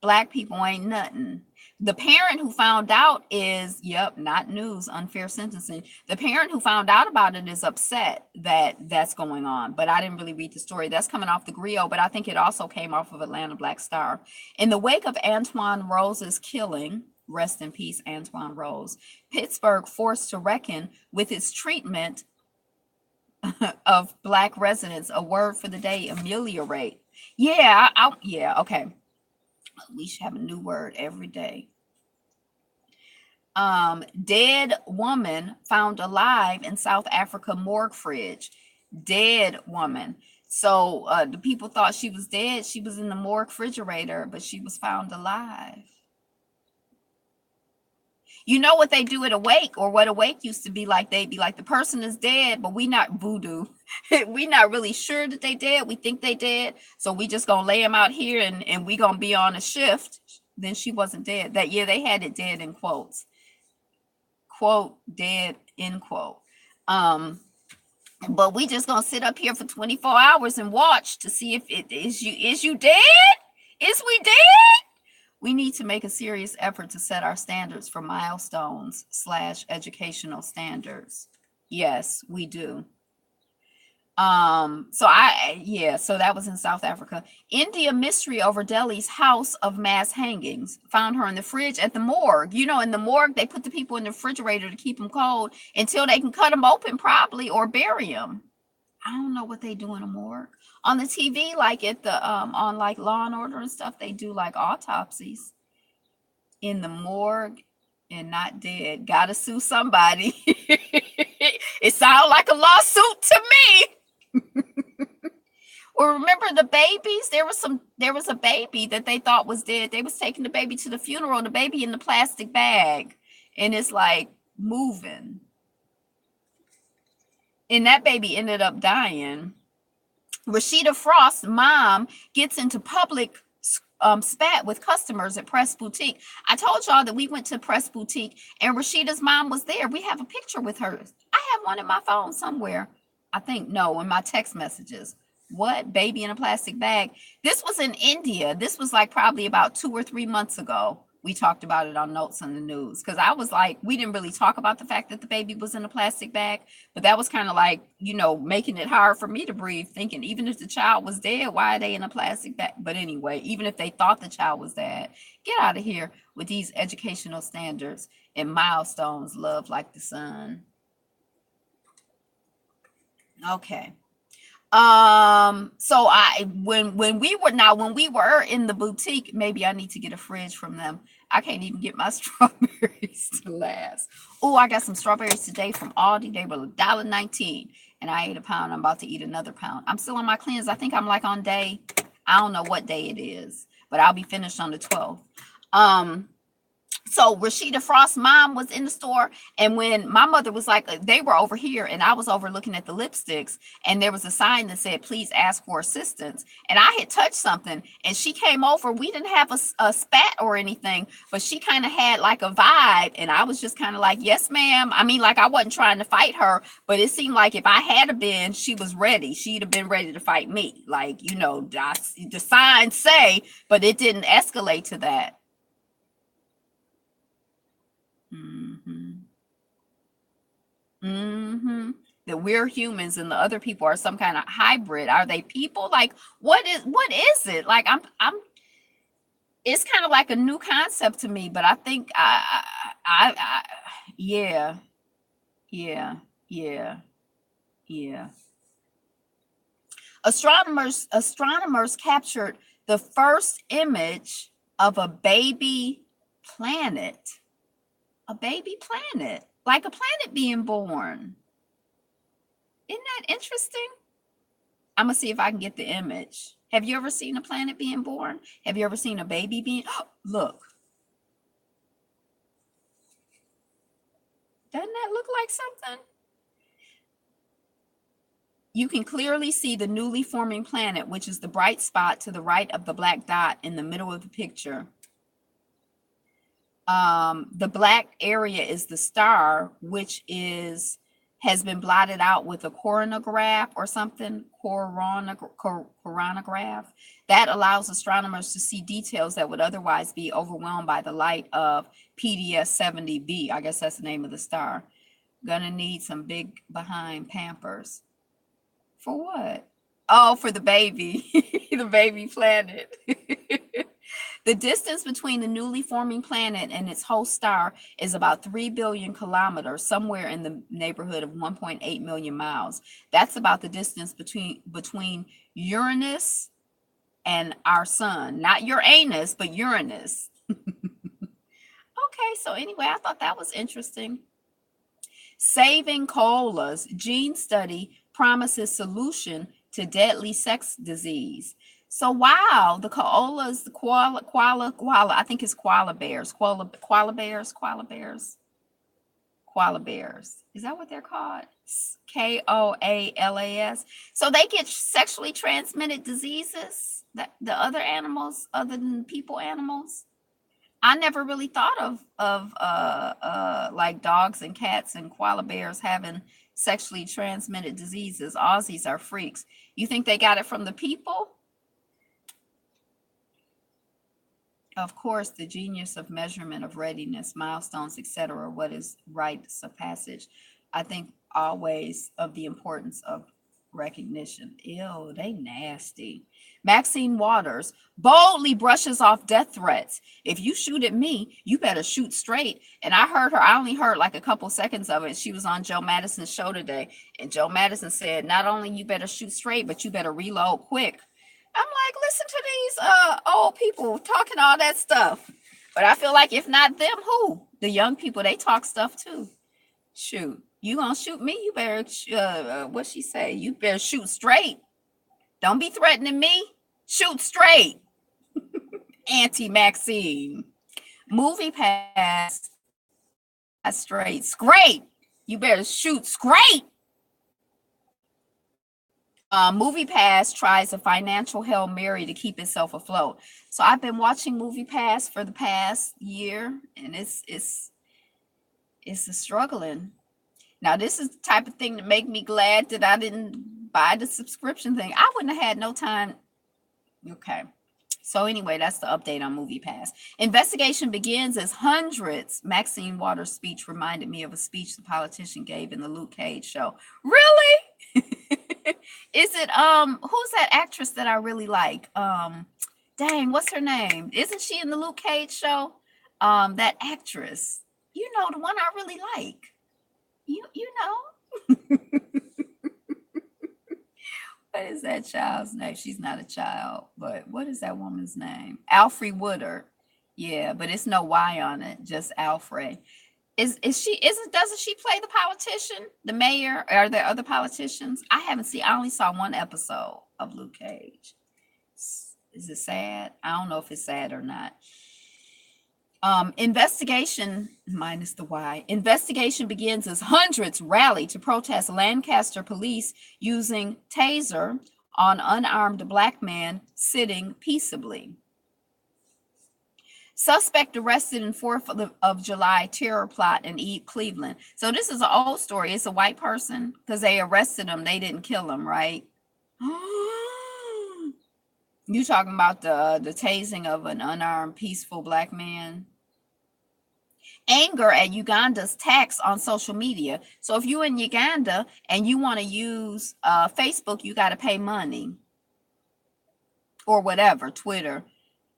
black people ain't nothing. The parent who found out is, not news, unfair sentencing. The parent who found out about it is upset that that's going on, but I didn't really read the story. That's coming off the Griot, but I think it also came off of Atlanta Black Star. In the wake of Antoine Rose's killing, rest in peace, Antoine Rose, Pittsburgh forced to reckon with its treatment of black residents. A word for the day, ameliorate. Yeah, okay. We should have a new word every day. Dead woman found alive in South Africa morgue fridge. Dead woman. So the people thought she was dead. She was in the morgue refrigerator, but she was found alive. You know what they do at Awake, or what Awake used to be like? They'd be like, the person is dead, but we not voodoo. We not really sure that they dead. We think they dead. So we just gonna lay them out here and we gonna be on a shift. Then she wasn't dead. They had it dead in quotes. Quote, dead, end quote. But we just gonna sit up here for 24 hours and watch to see if it is you. Is you dead? Is we dead? We need to make a serious effort to set our standards for milestones / educational standards. Yes, we do. So that was in South Africa. India mystery over Delhi's house of mass hangings. Found her in the fridge at the morgue. You know, in the morgue, they put the people in the refrigerator to keep them cold until they can cut them open probably or bury them. I don't know what they do in a morgue. On the TV, like at the on like Law and Order and stuff, they do like autopsies in the morgue and not dead. Gotta sue somebody. It sounds like a lawsuit to me. Or remember the babies? There was a baby that they thought was dead. They was taking the baby to the funeral, the baby in the plastic bag, and it's like moving. And that baby ended up dying. Rashida Frost's mom gets into public spat with customers at Press Boutique. I told y'all that we went to Press Boutique and Rashida's mom was there. We have a picture with her. I have one in my phone somewhere. I think, no, in my text messages. What? Baby in a plastic bag? This was in India. This was like probably about 2 or 3 months ago. We talked about it on Notes on the News because I was like, we didn't really talk about the fact that the baby was in a plastic bag, but that was kind of like, making it hard for me to breathe, thinking even if the child was dead, why are they in a plastic bag? But anyway, even if they thought the child was dead, get out of here with these educational standards and milestones, love like the sun. Okay. So when we were in the boutique, maybe I need to get a fridge from them. I can't even get my strawberries to last. Oh, I got some strawberries today from Aldi. They were $1.19 and I ate a pound. I'm about to eat another pound. I'm still on my cleanse. I think I'm like on day, I don't know what day it is, but I'll be finished on the 12th. So Rashida Frost's mom was in the store, and when my mother was like, they were over here and I was over looking at the lipsticks, and there was a sign that said please ask for assistance, and I had touched something and she came over. We didn't have a spat or anything, but she kind of had like a vibe, and I was just kind of like, yes ma'am. I mean, like, I wasn't trying to fight her, but it seemed like if I had been, she was ready. She'd have been ready to fight me, like, the signs say, but it didn't escalate to that. Mm-hmm. Mm-hmm. That we're humans and the other people are some kind of hybrid. Are they people? Like, what is it? Like, I'm it's kind of like a new concept to me, but I think I yeah, yeah, yeah, yeah. Astronomers captured the first image of a baby planet. A baby planet, like a planet being born. Isn't that interesting? I'm gonna see if I can get the image. Have you ever seen a planet being born? Have you ever seen a baby being? Look, doesn't that look like something? You can clearly see the newly forming planet, which is the bright spot to the right of the black dot in the middle of the picture. The black area is the star, which has been blotted out with a coronagraph or something, coronagraph. That allows astronomers to see details that would otherwise be overwhelmed by the light of PDS 70b. I guess that's the name of the star. Gonna need some big behind Pampers. For what? Oh, for the baby, the baby planet. The distance between the newly forming planet and its host star is about 3 billion kilometers, somewhere in the neighborhood of 1.8 million miles. That's about the distance between Uranus and our sun. Not Uranus, but Uranus. Okay, so anyway, I thought that was interesting. Saving koalas. Gene study promises solution to deadly sex disease. So wow, the koalas, the koala. I think it's koala bears. Koala bears. Is that what they're called? Koalas. So they get sexually transmitted diseases. That the other animals, other than people, animals. I never really thought of like dogs and cats and koala bears having sexually transmitted diseases. Aussies are freaks. You think they got it from the people? Of course, the genius of measurement of readiness, milestones, etc. What is rites of passage? I think always of the importance of recognition. Ew, they nasty. Maxine Waters boldly brushes off death threats. If you shoot at me, you better shoot straight. And I heard her, I only heard like a couple seconds of it. She was on Joe Madison's show today. And Joe Madison said, not only you better shoot straight, but you better reload quick. I'm like, listen to these old people talking all that stuff. But I feel like if not them, who? The young people, they talk stuff too. Shoot, you gonna shoot me? You better, what she say? You better shoot straight. Don't be threatening me. Shoot straight. Auntie Maxine. Movie pass straight. Great. You better shoot straight. Movie Pass tries a financial Hail Mary to keep itself afloat. So I've been watching Movie Pass for the past year, and it's a struggling. Now, this is the type of thing that make me glad that I didn't buy the subscription thing. I wouldn't have had no time. Okay. So anyway, that's the update on Movie Pass. Investigation begins as hundreds. Maxine Waters' speech reminded me of a speech the politician gave in the Luke Cage show. Really? Is it who's that actress that I really like? Dang, what's her name? Isn't she in the Luke Cage show? That actress. You know, the one I really like. You know. What is that child's name? She's not a child, but what is that woman's name? Alfre Woodard. Yeah, but it's no Y on it, just Alfre. Doesn't she play the politician, the mayor? Are there other politicians? I only saw one episode of Luke Cage. Is it sad? I don't know if it's sad or not. Investigation minus the Y. Investigation begins as hundreds rally to protest Lancaster police using taser on unarmed black man sitting peaceably. Suspect arrested in 4th of July terror plot in Cleveland. So this is an old story. It's a white person because they arrested him. They didn't kill him, right? You talking about the tasing of an unarmed, peaceful black man? Anger at Uganda's tax on social media. So if you're in Uganda and you want to use Facebook, you got to pay money or whatever, Twitter.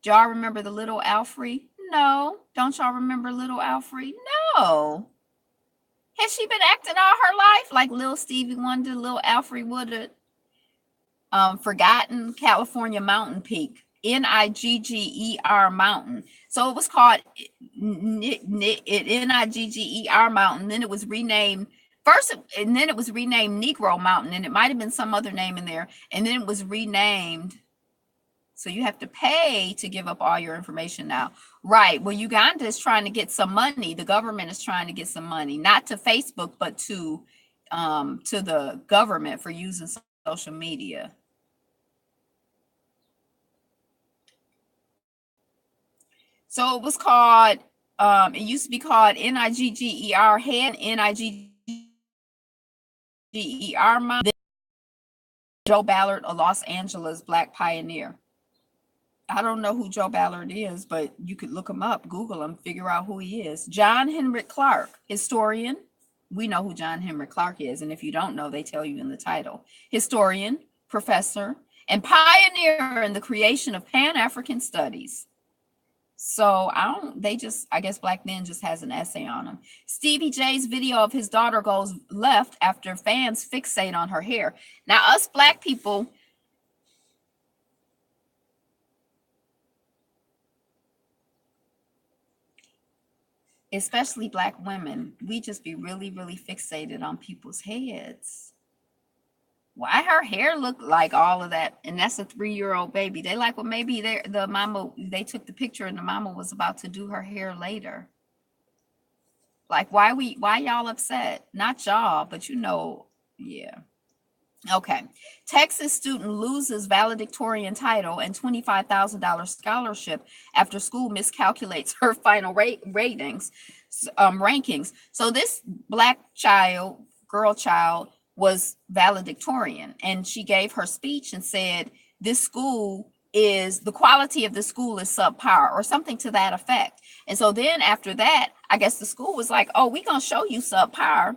Do y'all remember the little Alfre? No. Don't y'all remember little Alfre? No. Has she been acting all her life like little Stevie Wonder, little Alfre Woodard? Forgotten California Mountain Peak, Nigger Mountain. So it was called Nigger Mountain. Then it was renamed first, and then it was renamed Negro Mountain, and it might have been some other name in there, and then it was renamed. So you have to pay to give up all your information now. Right. Well, Uganda is trying to get some money. The government is trying to get some money, not to Facebook, but to the government for using social media. So it was called, it used to be called Nigger head, Nigger Mountain. Joe Ballard, a Los Angeles black pioneer. I don't know who Joe Ballard is, but you could look him up, Google him, figure out who he is. John Henrik Clarke, historian. We know who John Henrik Clarke is, and if you don't know, they tell you in the title. Historian, professor, and pioneer in the creation of Pan-African studies. So I guess Black Men just has an essay on him. Stevie J's video of his daughter goes left after fans fixate on her hair. Now, us black people, especially black women, we just be really, really fixated on people's heads. Why her hair look like all of that? And that's a 3-year-old baby. They like, well, maybe they took the picture and the mama was about to do her hair later. Like, why y'all upset? Not y'all, but yeah. Okay. Texas student loses valedictorian title and $25,000 scholarship after school miscalculates her final rankings. So this black child girl child was valedictorian, and she gave her speech and said, this school is, the quality of the school is subpar, or something to that effect. And so then after that, I guess the school was like, oh, we're going to show you subpar.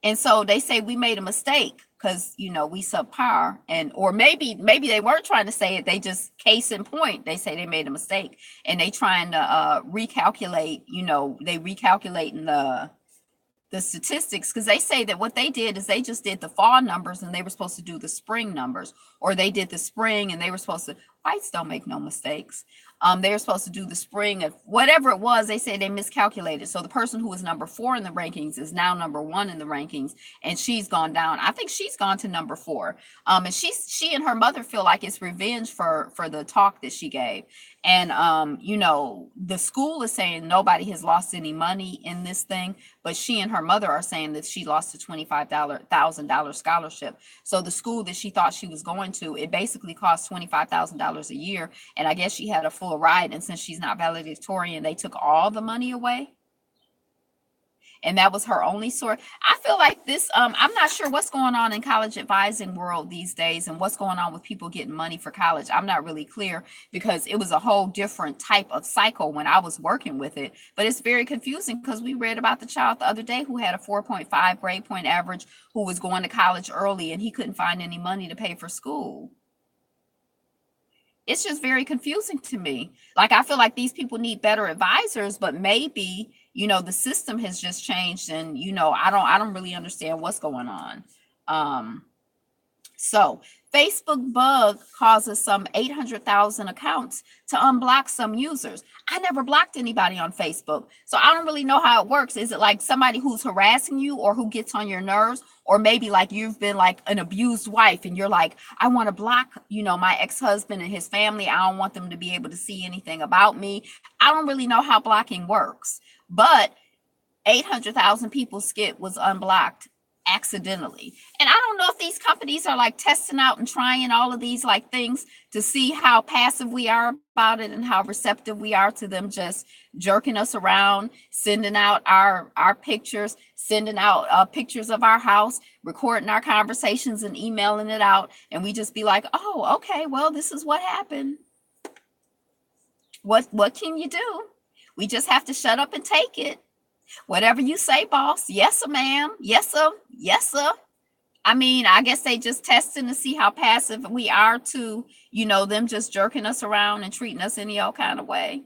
And so they say we made a mistake because, you know, we subpar. And or maybe they weren't trying to say it, they just, case in point, they say they made a mistake, and they trying to recalculate, you know, they recalculating the statistics, because they say that what they did is they just did the fall numbers and they were supposed to do the spring numbers, or they did the spring and they were supposed to, whites don't make no mistakes. They were supposed to do the spring of whatever it was. They say they miscalculated. So the person who was number 4 in the rankings is now number 1 in the rankings, and she's gone down. I think she's gone to number 4. And she and her mother feel like it's revenge for the talk that she gave. And you know, the school is saying nobody has lost any money in this thing, but she and her mother are saying that she lost a $25,000 scholarship. So the school that she thought she was going to, it basically cost $25,000 a year, and I guess she had a full ride, and since she's not valedictorian, they took all the money away, and that was her only source. I feel like this, I'm not sure what's going on in college advising world these days and what's going on with people getting money for college. I'm not really clear, because it was a whole different type of cycle when I was working with it. But it's very confusing, because we read about the child the other day who had a 4.5 grade point average, who was going to college early, and he couldn't find any money to pay for school. It's just very confusing to me. Like, I feel like these people need better advisors, but maybe, you know, the system has just changed, and, you know, I don't really understand what's going on. So Facebook bug causes some 800,000 accounts to unblock some users. I never blocked anybody on Facebook, so I don't really know how it works. Is it like somebody who's harassing you, or who gets on your nerves, or maybe like you've been like an abused wife and you're like, I want to block, you know, my ex-husband and his family. I don't want them to be able to see anything about me. I don't really know how blocking works, but 800,000 people's skit was unblocked accidentally. And I don't know if these companies are like testing out and trying all of these like things to see how passive we are about it, and how receptive we are to them just jerking us around, sending out our pictures, sending out pictures of our house, recording our conversations and emailing it out, and we just be like, oh, okay, well, this is what happened. What can you do? We just have to shut up and take it. Whatever you say, boss. Yes, sir, ma'am. Yes, sir. Yes, sir. I mean, I guess they just testing to see how passive we are to, you know, them just jerking us around and treating us any old kind of way.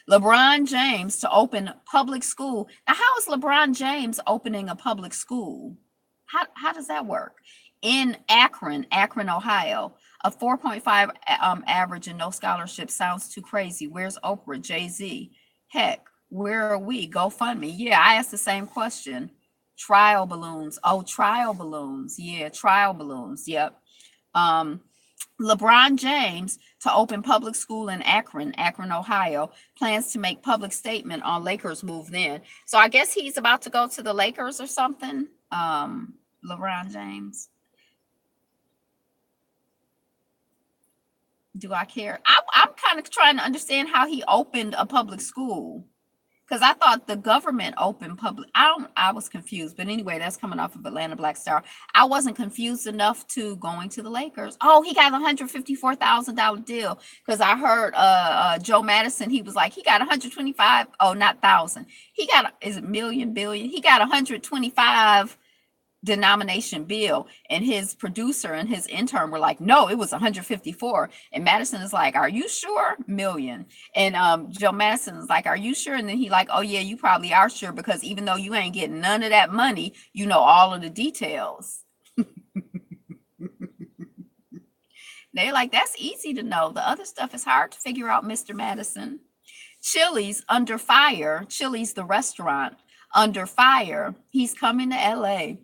LeBron James to open public school. Now, how is LeBron James opening a public school? How does that work? In Akron, Ohio, a 4.5 average and no scholarship sounds too crazy. Where's Oprah? Jay-Z? Heck, where are we? GoFundMe. Yeah, I asked the same question. Trial balloons. Oh, trial balloons. Yeah, trial balloons. Yep. LeBron James to open public school in Akron, Ohio, plans to make public statement on Lakers move then. So I guess he's about to go to the Lakers or something. LeBron James. Do I care? I'm kind of trying to understand how he opened a public school, because I thought the government opened public. I was confused, but anyway, that's coming off of Atlanta Black Star. I wasn't confused enough to going to the Lakers. Oh, he got a $154,000 deal, because I heard Joe Madison. He was like, he got 125. Oh, not thousand. He got, is it million, billion? He got 125 denomination bill, and his producer and his intern were like, no, it was 154. And Madison is like, are you sure? Million. And Joe Madison is like, are you sure? And then he like, oh yeah, you probably are sure, because even though you ain't getting none of that money, you know all of the details. They're like, that's easy to know. The other stuff is hard to figure out, Mr. Madison. Chili's under fire. Chili's, the restaurant, under fire. He's coming to LA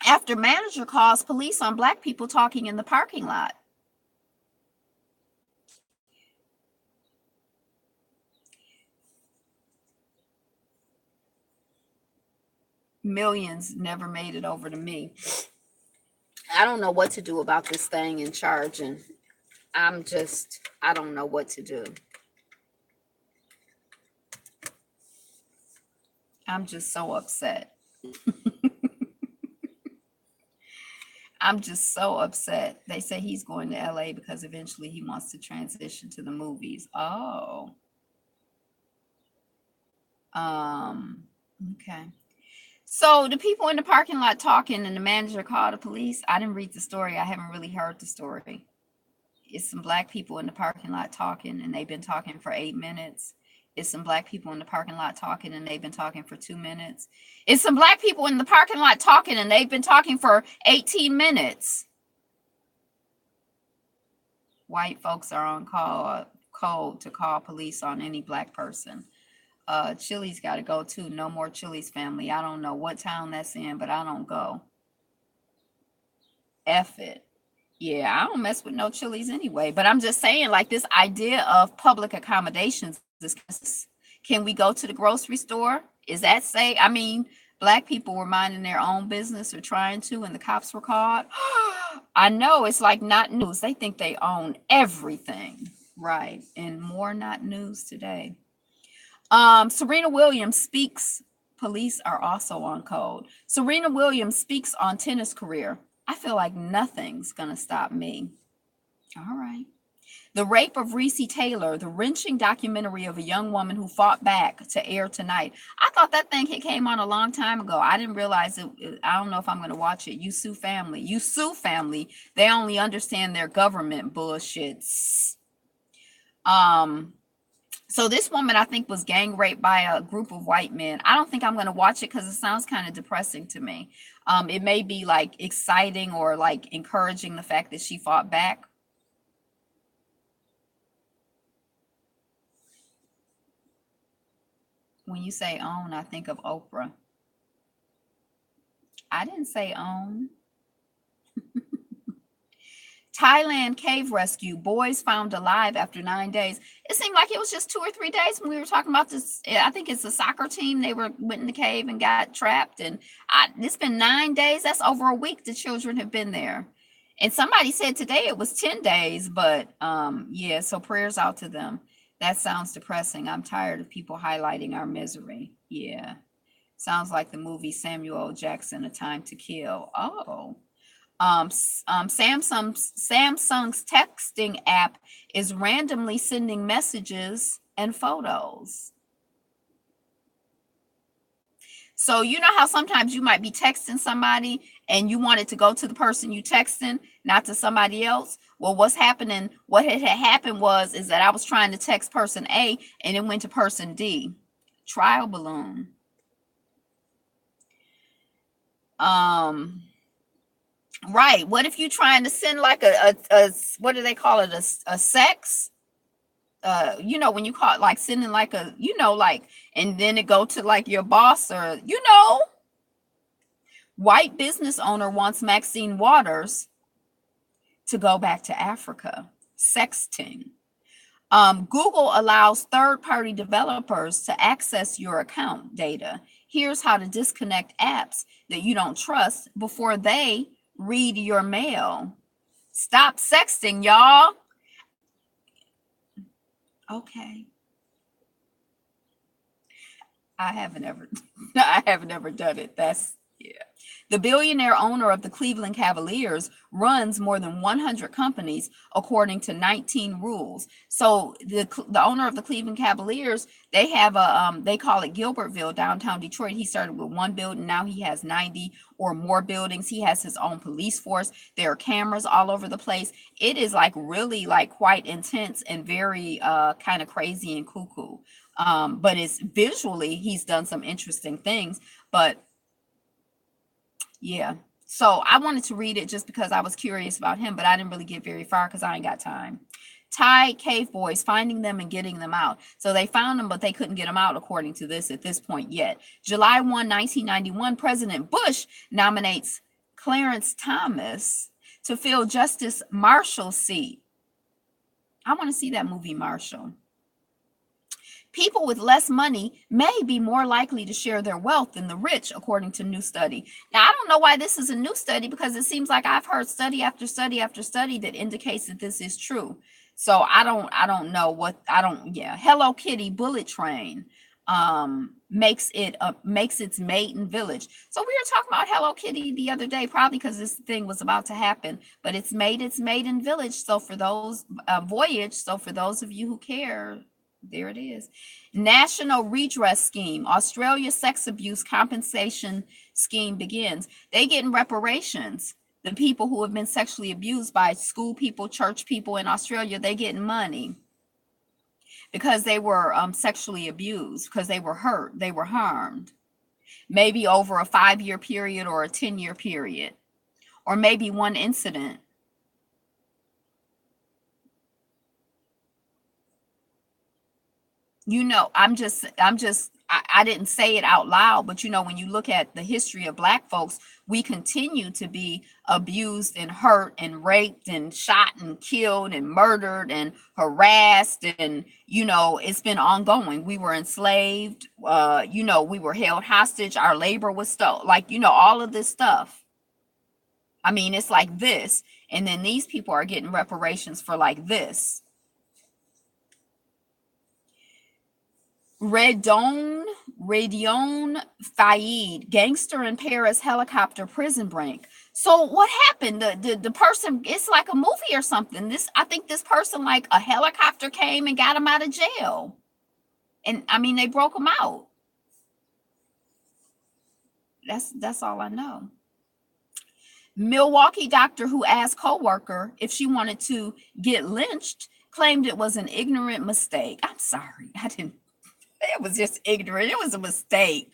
after manager calls police on Black people talking in the parking lot. Millions never made it over to me. I don't know what to do about this thing in charging. I don't know what to do. I'm just so upset. I'm just so upset. They say he's going to LA because eventually he wants to transition to the movies. Oh, um, okay. So the people in the parking lot talking and the manager called the police. I didn't read the story. I haven't really heard the story. It's some black people in the parking lot talking and they've been talking for 8 minutes. It's some black people in the parking lot talking and they've been talking for 2 minutes. It's some black people in the parking lot talking and they've been talking for 18 minutes. White folks are on code to call police on any black person. Chili's got to go too. No more Chili's family. I don't know what town that's in, but I don't go. F it. Yeah, I don't mess with no Chili's anyway. But I'm just saying, like, this idea of public accommodations is, can we go to the grocery store? Is that safe? I mean, black people were minding their own business or trying to, and the cops were caught. I know it's like not news. They think they own everything. Right. And more not news today. Serena Williams speaks. Police are also on code. Serena Williams speaks on tennis career. I feel like nothing's going to stop me. All right. The Rape of Reese Taylor, the wrenching documentary of a young woman who fought back, to air tonight. I thought that thing came on a long time ago. I didn't realize it. I don't know if I'm going to watch it. You Sue family. They only understand their government bullshits. So this woman, I think, was gang raped by a group of white men. I don't think I'm going to watch it because it sounds kind of depressing to me. It may be like exciting or like encouraging the fact that she fought back. When you say own, I think of Oprah. I didn't say own. Thailand cave rescue. Boys found alive after 9 days. It seemed like it was just 2 or 3 days when we were talking about this. I think it's a soccer team. They went in the cave and got trapped. And it's been 9 days. That's over a week the children have been there. And somebody said today it was 10 days. But yeah, so prayers out to them. That sounds depressing. I'm tired of people highlighting our misery. Yeah. Sounds like the movie Samuel L. Jackson, A Time to Kill. Oh. Samsung's texting app is randomly sending messages and photos. So you know how sometimes you might be texting somebody and you want it to go to the person you texting, not to somebody else? Well, what had happened is that I was trying to text person A and it went to person D. Trial balloon. Right. What if you trying to send like a what do they call it? A sex? When you call it like sending like a, like, and then it go to like your boss or, white business owner wants Maxine Waters to go back to Africa. Sexting. Google allows third-party developers to access your account data. Here's how to disconnect apps that you don't trust before they read your mail. Stop sexting, y'all. Okay. I haven't ever done it. That's, yeah. The billionaire owner of the Cleveland Cavaliers runs more than 100 companies according to 19 rules. So the owner of the Cleveland Cavaliers, they have they call it Gilbertville, downtown Detroit. He started with one building. Now he has 90 or more buildings. He has his own police force. There are cameras all over the place. It is like really like quite intense and very kind of crazy and cuckoo. But it's visually, he's done some interesting things, but yeah. So I wanted to read it just because I was curious about him, but I didn't really get very far because I ain't got time. Thai cave boys, finding them and getting them out. So they found them, but they couldn't get them out according to this at this point yet. July 1, 1991, President Bush nominates Clarence Thomas to fill Justice Marshall's seat. I want to see that movie, Marshall. People with less money may be more likely to share their wealth than the rich, according to new study. Now, I don't know why this is a new study because it seems like I've heard study after study after study that indicates that this is true. So I don't know what, Hello Kitty bullet train. makes its maiden village. So we were talking about Hello Kitty the other day, probably because this thing was about to happen, but it's made its maiden village. So for those voyage, so for those of you who care, there it is. National Redress Scheme, Australia Sex Abuse Compensation Scheme begins. They getting reparations. The people who have been sexually abused by school people, church people in Australia, they getting money because they were sexually abused, because they were hurt, they were harmed, maybe over a 5-year period or a 10-year period, or maybe one incident. I didn't say it out loud, but when you look at the history of Black folks, we continue to be abused and hurt and raped and shot and killed and murdered and harassed. And, it's been ongoing. We were enslaved, we were held hostage. Our labor was stolen, all of this stuff. I mean, it's like this. And then these people are getting reparations for like this. Redouane Faïd, gangster in Paris helicopter prison break. So what happened? The person, it's like a movie or something. I think this person, like a helicopter came and got him out of jail. And I mean, they broke him out. That's all I know. Milwaukee doctor who asked coworker if she wanted to get lynched claimed it was an ignorant mistake. I'm sorry, it was just ignorant. It was a mistake.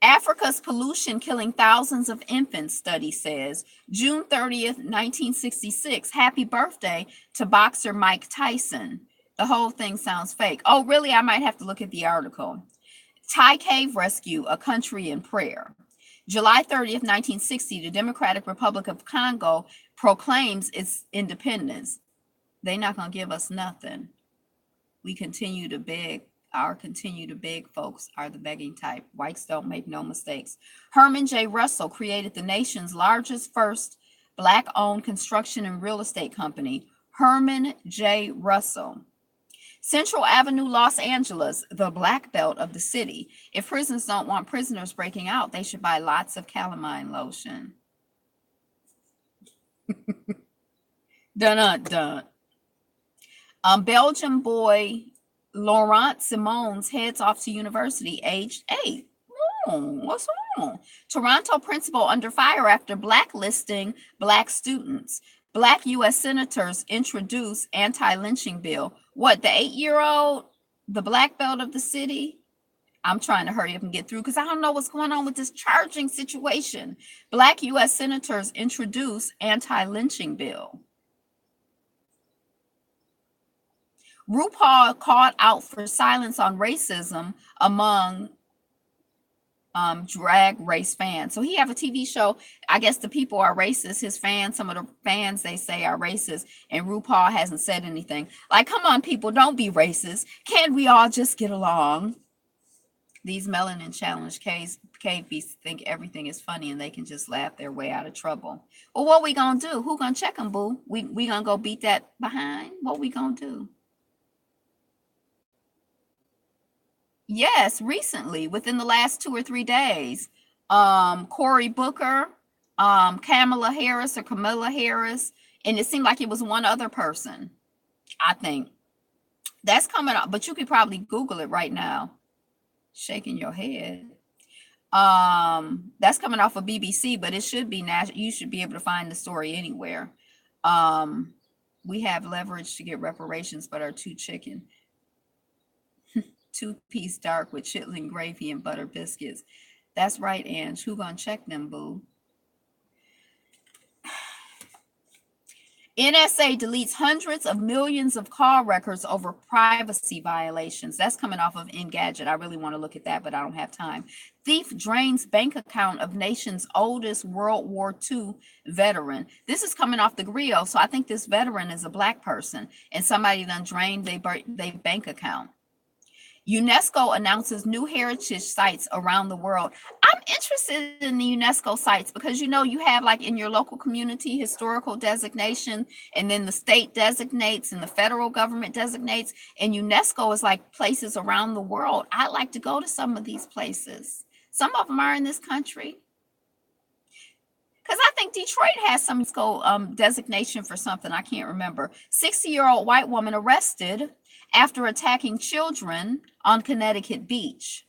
Africa's pollution killing thousands of infants, study says. June 30th, 1966. Happy birthday to boxer Mike Tyson. The whole thing sounds fake. Oh, really? I might have to look at the article. Thai cave rescue, a country in prayer. July 30th, 1960, the Democratic Republic of Congo proclaims its independence. They're not going to give us nothing. We continue to beg. Our continue to beg folks are the begging type. Whites don't make no mistakes. Herman J. Russell created the nation's largest first Black-owned construction and real estate company, Herman J. Russell. Central Avenue, Los Angeles, the black belt of the city. If prisons don't want prisoners breaking out, they should buy lots of calamine lotion. Dun. Belgian boy Laurent Simons heads off to university, aged 8. What's wrong? Toronto principal under fire after blacklisting Black students. Black U.S. senators introduce anti-lynching bill. What, the 8-year-old, the black belt of the city? I'm trying to hurry up and get through because I don't know what's going on with this charging situation. Black U.S. senators introduce anti-lynching bill. RuPaul called out for silence on racism among drag race fans. So he have a TV show. I guess the people are racist. His fans, some of the fans they say are racist, and RuPaul hasn't said anything. Like, come on, people, don't be racist. Can't we all just get along? These melanin challenged cave beasts think everything is funny and they can just laugh their way out of trouble. Well, what we gonna do? Who gonna check them, boo? We gonna go beat that behind? What we gonna do? Yes, recently, within the last 2 or 3 days, Cory Booker, Kamala Harris or Camilla Harris, and it seemed like it was one other person. I think that's coming up, but you could probably Google it right now. Shaking your head. That's coming off of BBC, but it should be national. You should be able to find the story anywhere. We have leverage to get reparations, but are too chicken. 2-piece dark with chitlin gravy and butter biscuits. That's right, Ange. Who gonna check them, boo? NSA deletes hundreds of millions of call records over privacy violations. That's coming off of Engadget. I really want to look at that, but I don't have time. Thief drains bank account of nation's oldest World War II veteran. This is coming off the Grio, so I think this veteran is a black person, and somebody done drained their bank account. UNESCO announces new heritage sites around the world. I'm interested in the UNESCO sites because you have like in your local community historical designation, and then the state designates and the federal government designates, and UNESCO is like places around the world. I'd like to go to some of these places. Some of them are in this country. Because I think Detroit has some designation for something. I can't remember. 60-year-old white woman arrested after attacking children on Connecticut beach.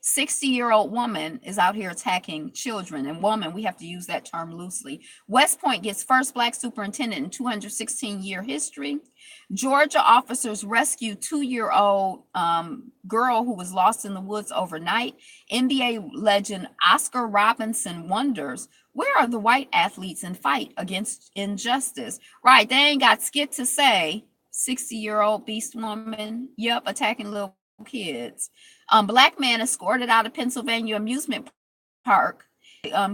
60-year-old woman is out here attacking children. And woman, we have to use that term loosely. West Point gets first black superintendent in 216-year history. Georgia officers rescue 2-year-old girl who was lost in the woods overnight. NBA legend Oscar Robinson wonders, where are the white athletes in fight against injustice? Right, they ain't got skit to say. 60-year-old beast woman, yep, attacking little kids. Black man escorted out of Pennsylvania amusement park,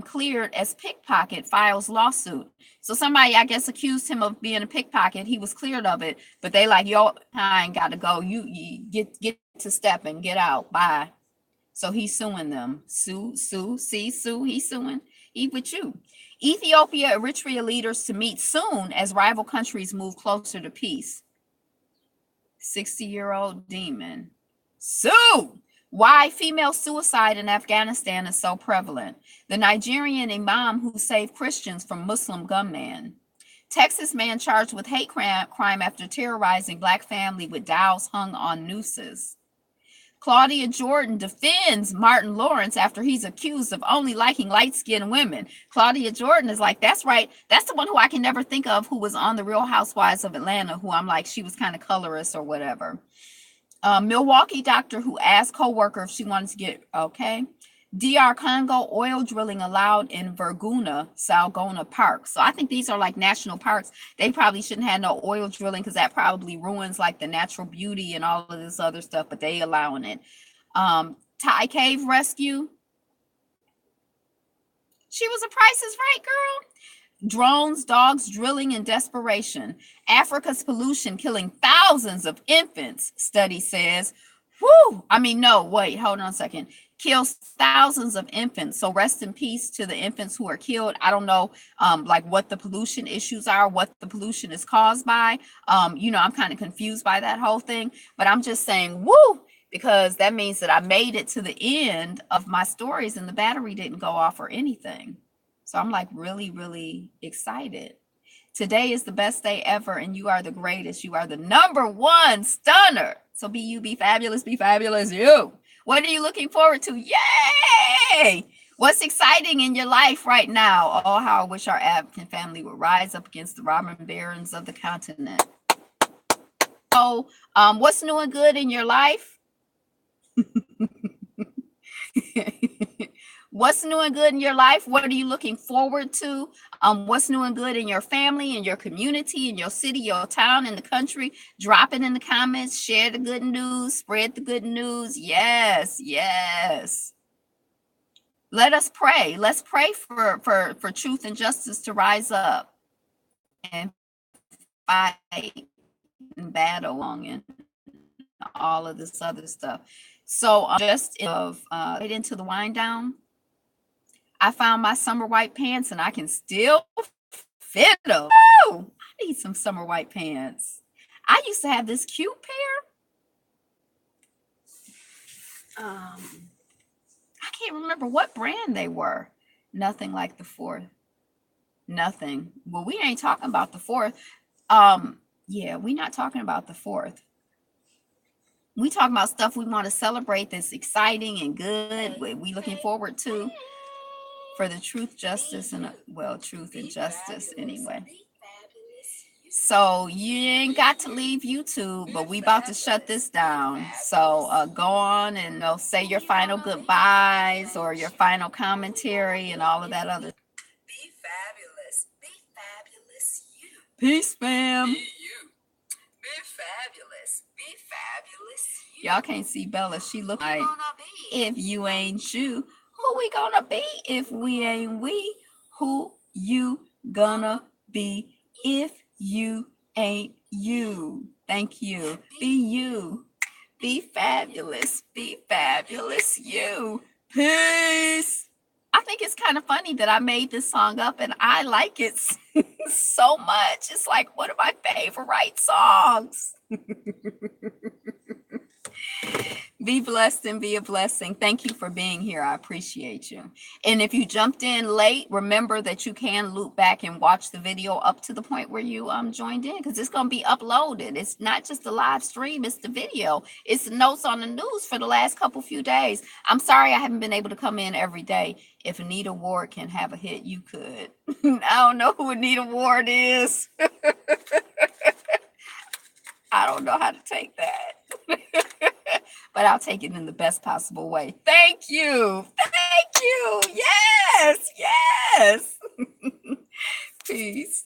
cleared as pickpocket, files lawsuit. So somebody, I guess, accused him of being a pickpocket. He was cleared of it, but they like, yo, I ain't got to go. You get to step and get out. Bye. So he's suing them. Sue, he's suing. He with you. Ethiopia, Eritrea leaders to meet soon as rival countries move closer to peace. 60-year-old demon. Sue! Why female suicide in Afghanistan is so prevalent. The Nigerian imam who saved Christians from Muslim gunmen. Texas man charged with hate crime after terrorizing black family with dowels hung on nooses. Claudia Jordan defends Martin Lawrence after he's accused of only liking light-skinned women. Claudia Jordan is like, that's right. That's the one who I can never think of who was on the Real Housewives of Atlanta, who I'm like, she was kind of colorist or whatever. Milwaukee doctor who asked co-worker if she wanted to get, okay. DR Congo, oil drilling allowed in Verguna, Salgona Park. So I think these are like national parks. They probably shouldn't have no oil drilling because that probably ruins like the natural beauty and all of this other stuff, but they allowing it. Thai cave rescue. She was a Price is Right girl. Drones, dogs drilling in desperation. Africa's pollution killing thousands of infants, study says. Whew. I mean, no, wait, hold on a second. Kills thousands of infants. So rest in peace to the infants who are killed. I don't know like what the pollution issues are, what the pollution is caused by. I'm kind of confused by that whole thing, but I'm just saying, woo, because that means that I made it to the end of my stories and the battery didn't go off or anything. So I'm like really, really excited. Today is the best day ever, and you are the greatest. You are the number one stunner. So be you, be fabulous, you. What are you looking forward to? Yay! What's exciting in your life right now? Oh, how I wish our African family would rise up against the robber barons of the continent. So, what's new and good in your life? What's new and good in your life? What are you looking forward to? What's new and good in your family, in your community, in your city, your town, in the country? Drop it in the comments. Share the good news. Spread the good news. Yes, yes. Let us pray. Let's pray for truth and justice to rise up and fight and battle along and all of this other stuff. So just right into the wind down. I found my summer white pants and I can still fit them. Oh, I need some summer white pants. I used to have this cute pair. I can't remember what brand they were. Nothing like the Fourth. Nothing. Well, we ain't talking about the Fourth. Yeah, we're not talking about the Fourth. We talking about stuff we want to celebrate that's exciting and good. We looking forward to. For the truth, justice, and truth and justice anyway. So you ain't got to leave YouTube, but we about to shut this down. So go on and say your final goodbyes or your final commentary and all of that other. Be fabulous. Be fabulous. You. Peace, fam. Be you. Be fabulous. Be fabulous. You. Y'all can't see Bella. She look like if you ain't you. Who we gonna be if we ain't we? Who you gonna be if you ain't you? Thank you. Be you. Be fabulous. Be fabulous, you. Peace. I think it's kind of funny that I made this song up and I like it so much. It's like one of my favorite songs. Be blessed and be a blessing. Thank you for being here. I appreciate you. And if you jumped in late, remember that you can loop back and watch the video up to the point where you joined in, because it's going to be uploaded. It's not just the live stream, it's the video. It's the notes on the news for the last few days. I'm sorry I haven't been able to come in every day. If Anita Ward can have a hit, you could. I don't know who Anita Ward is. I don't know how to take that. But I'll take it in the best possible way. Thank you. Thank you. Yes. Yes. Peace.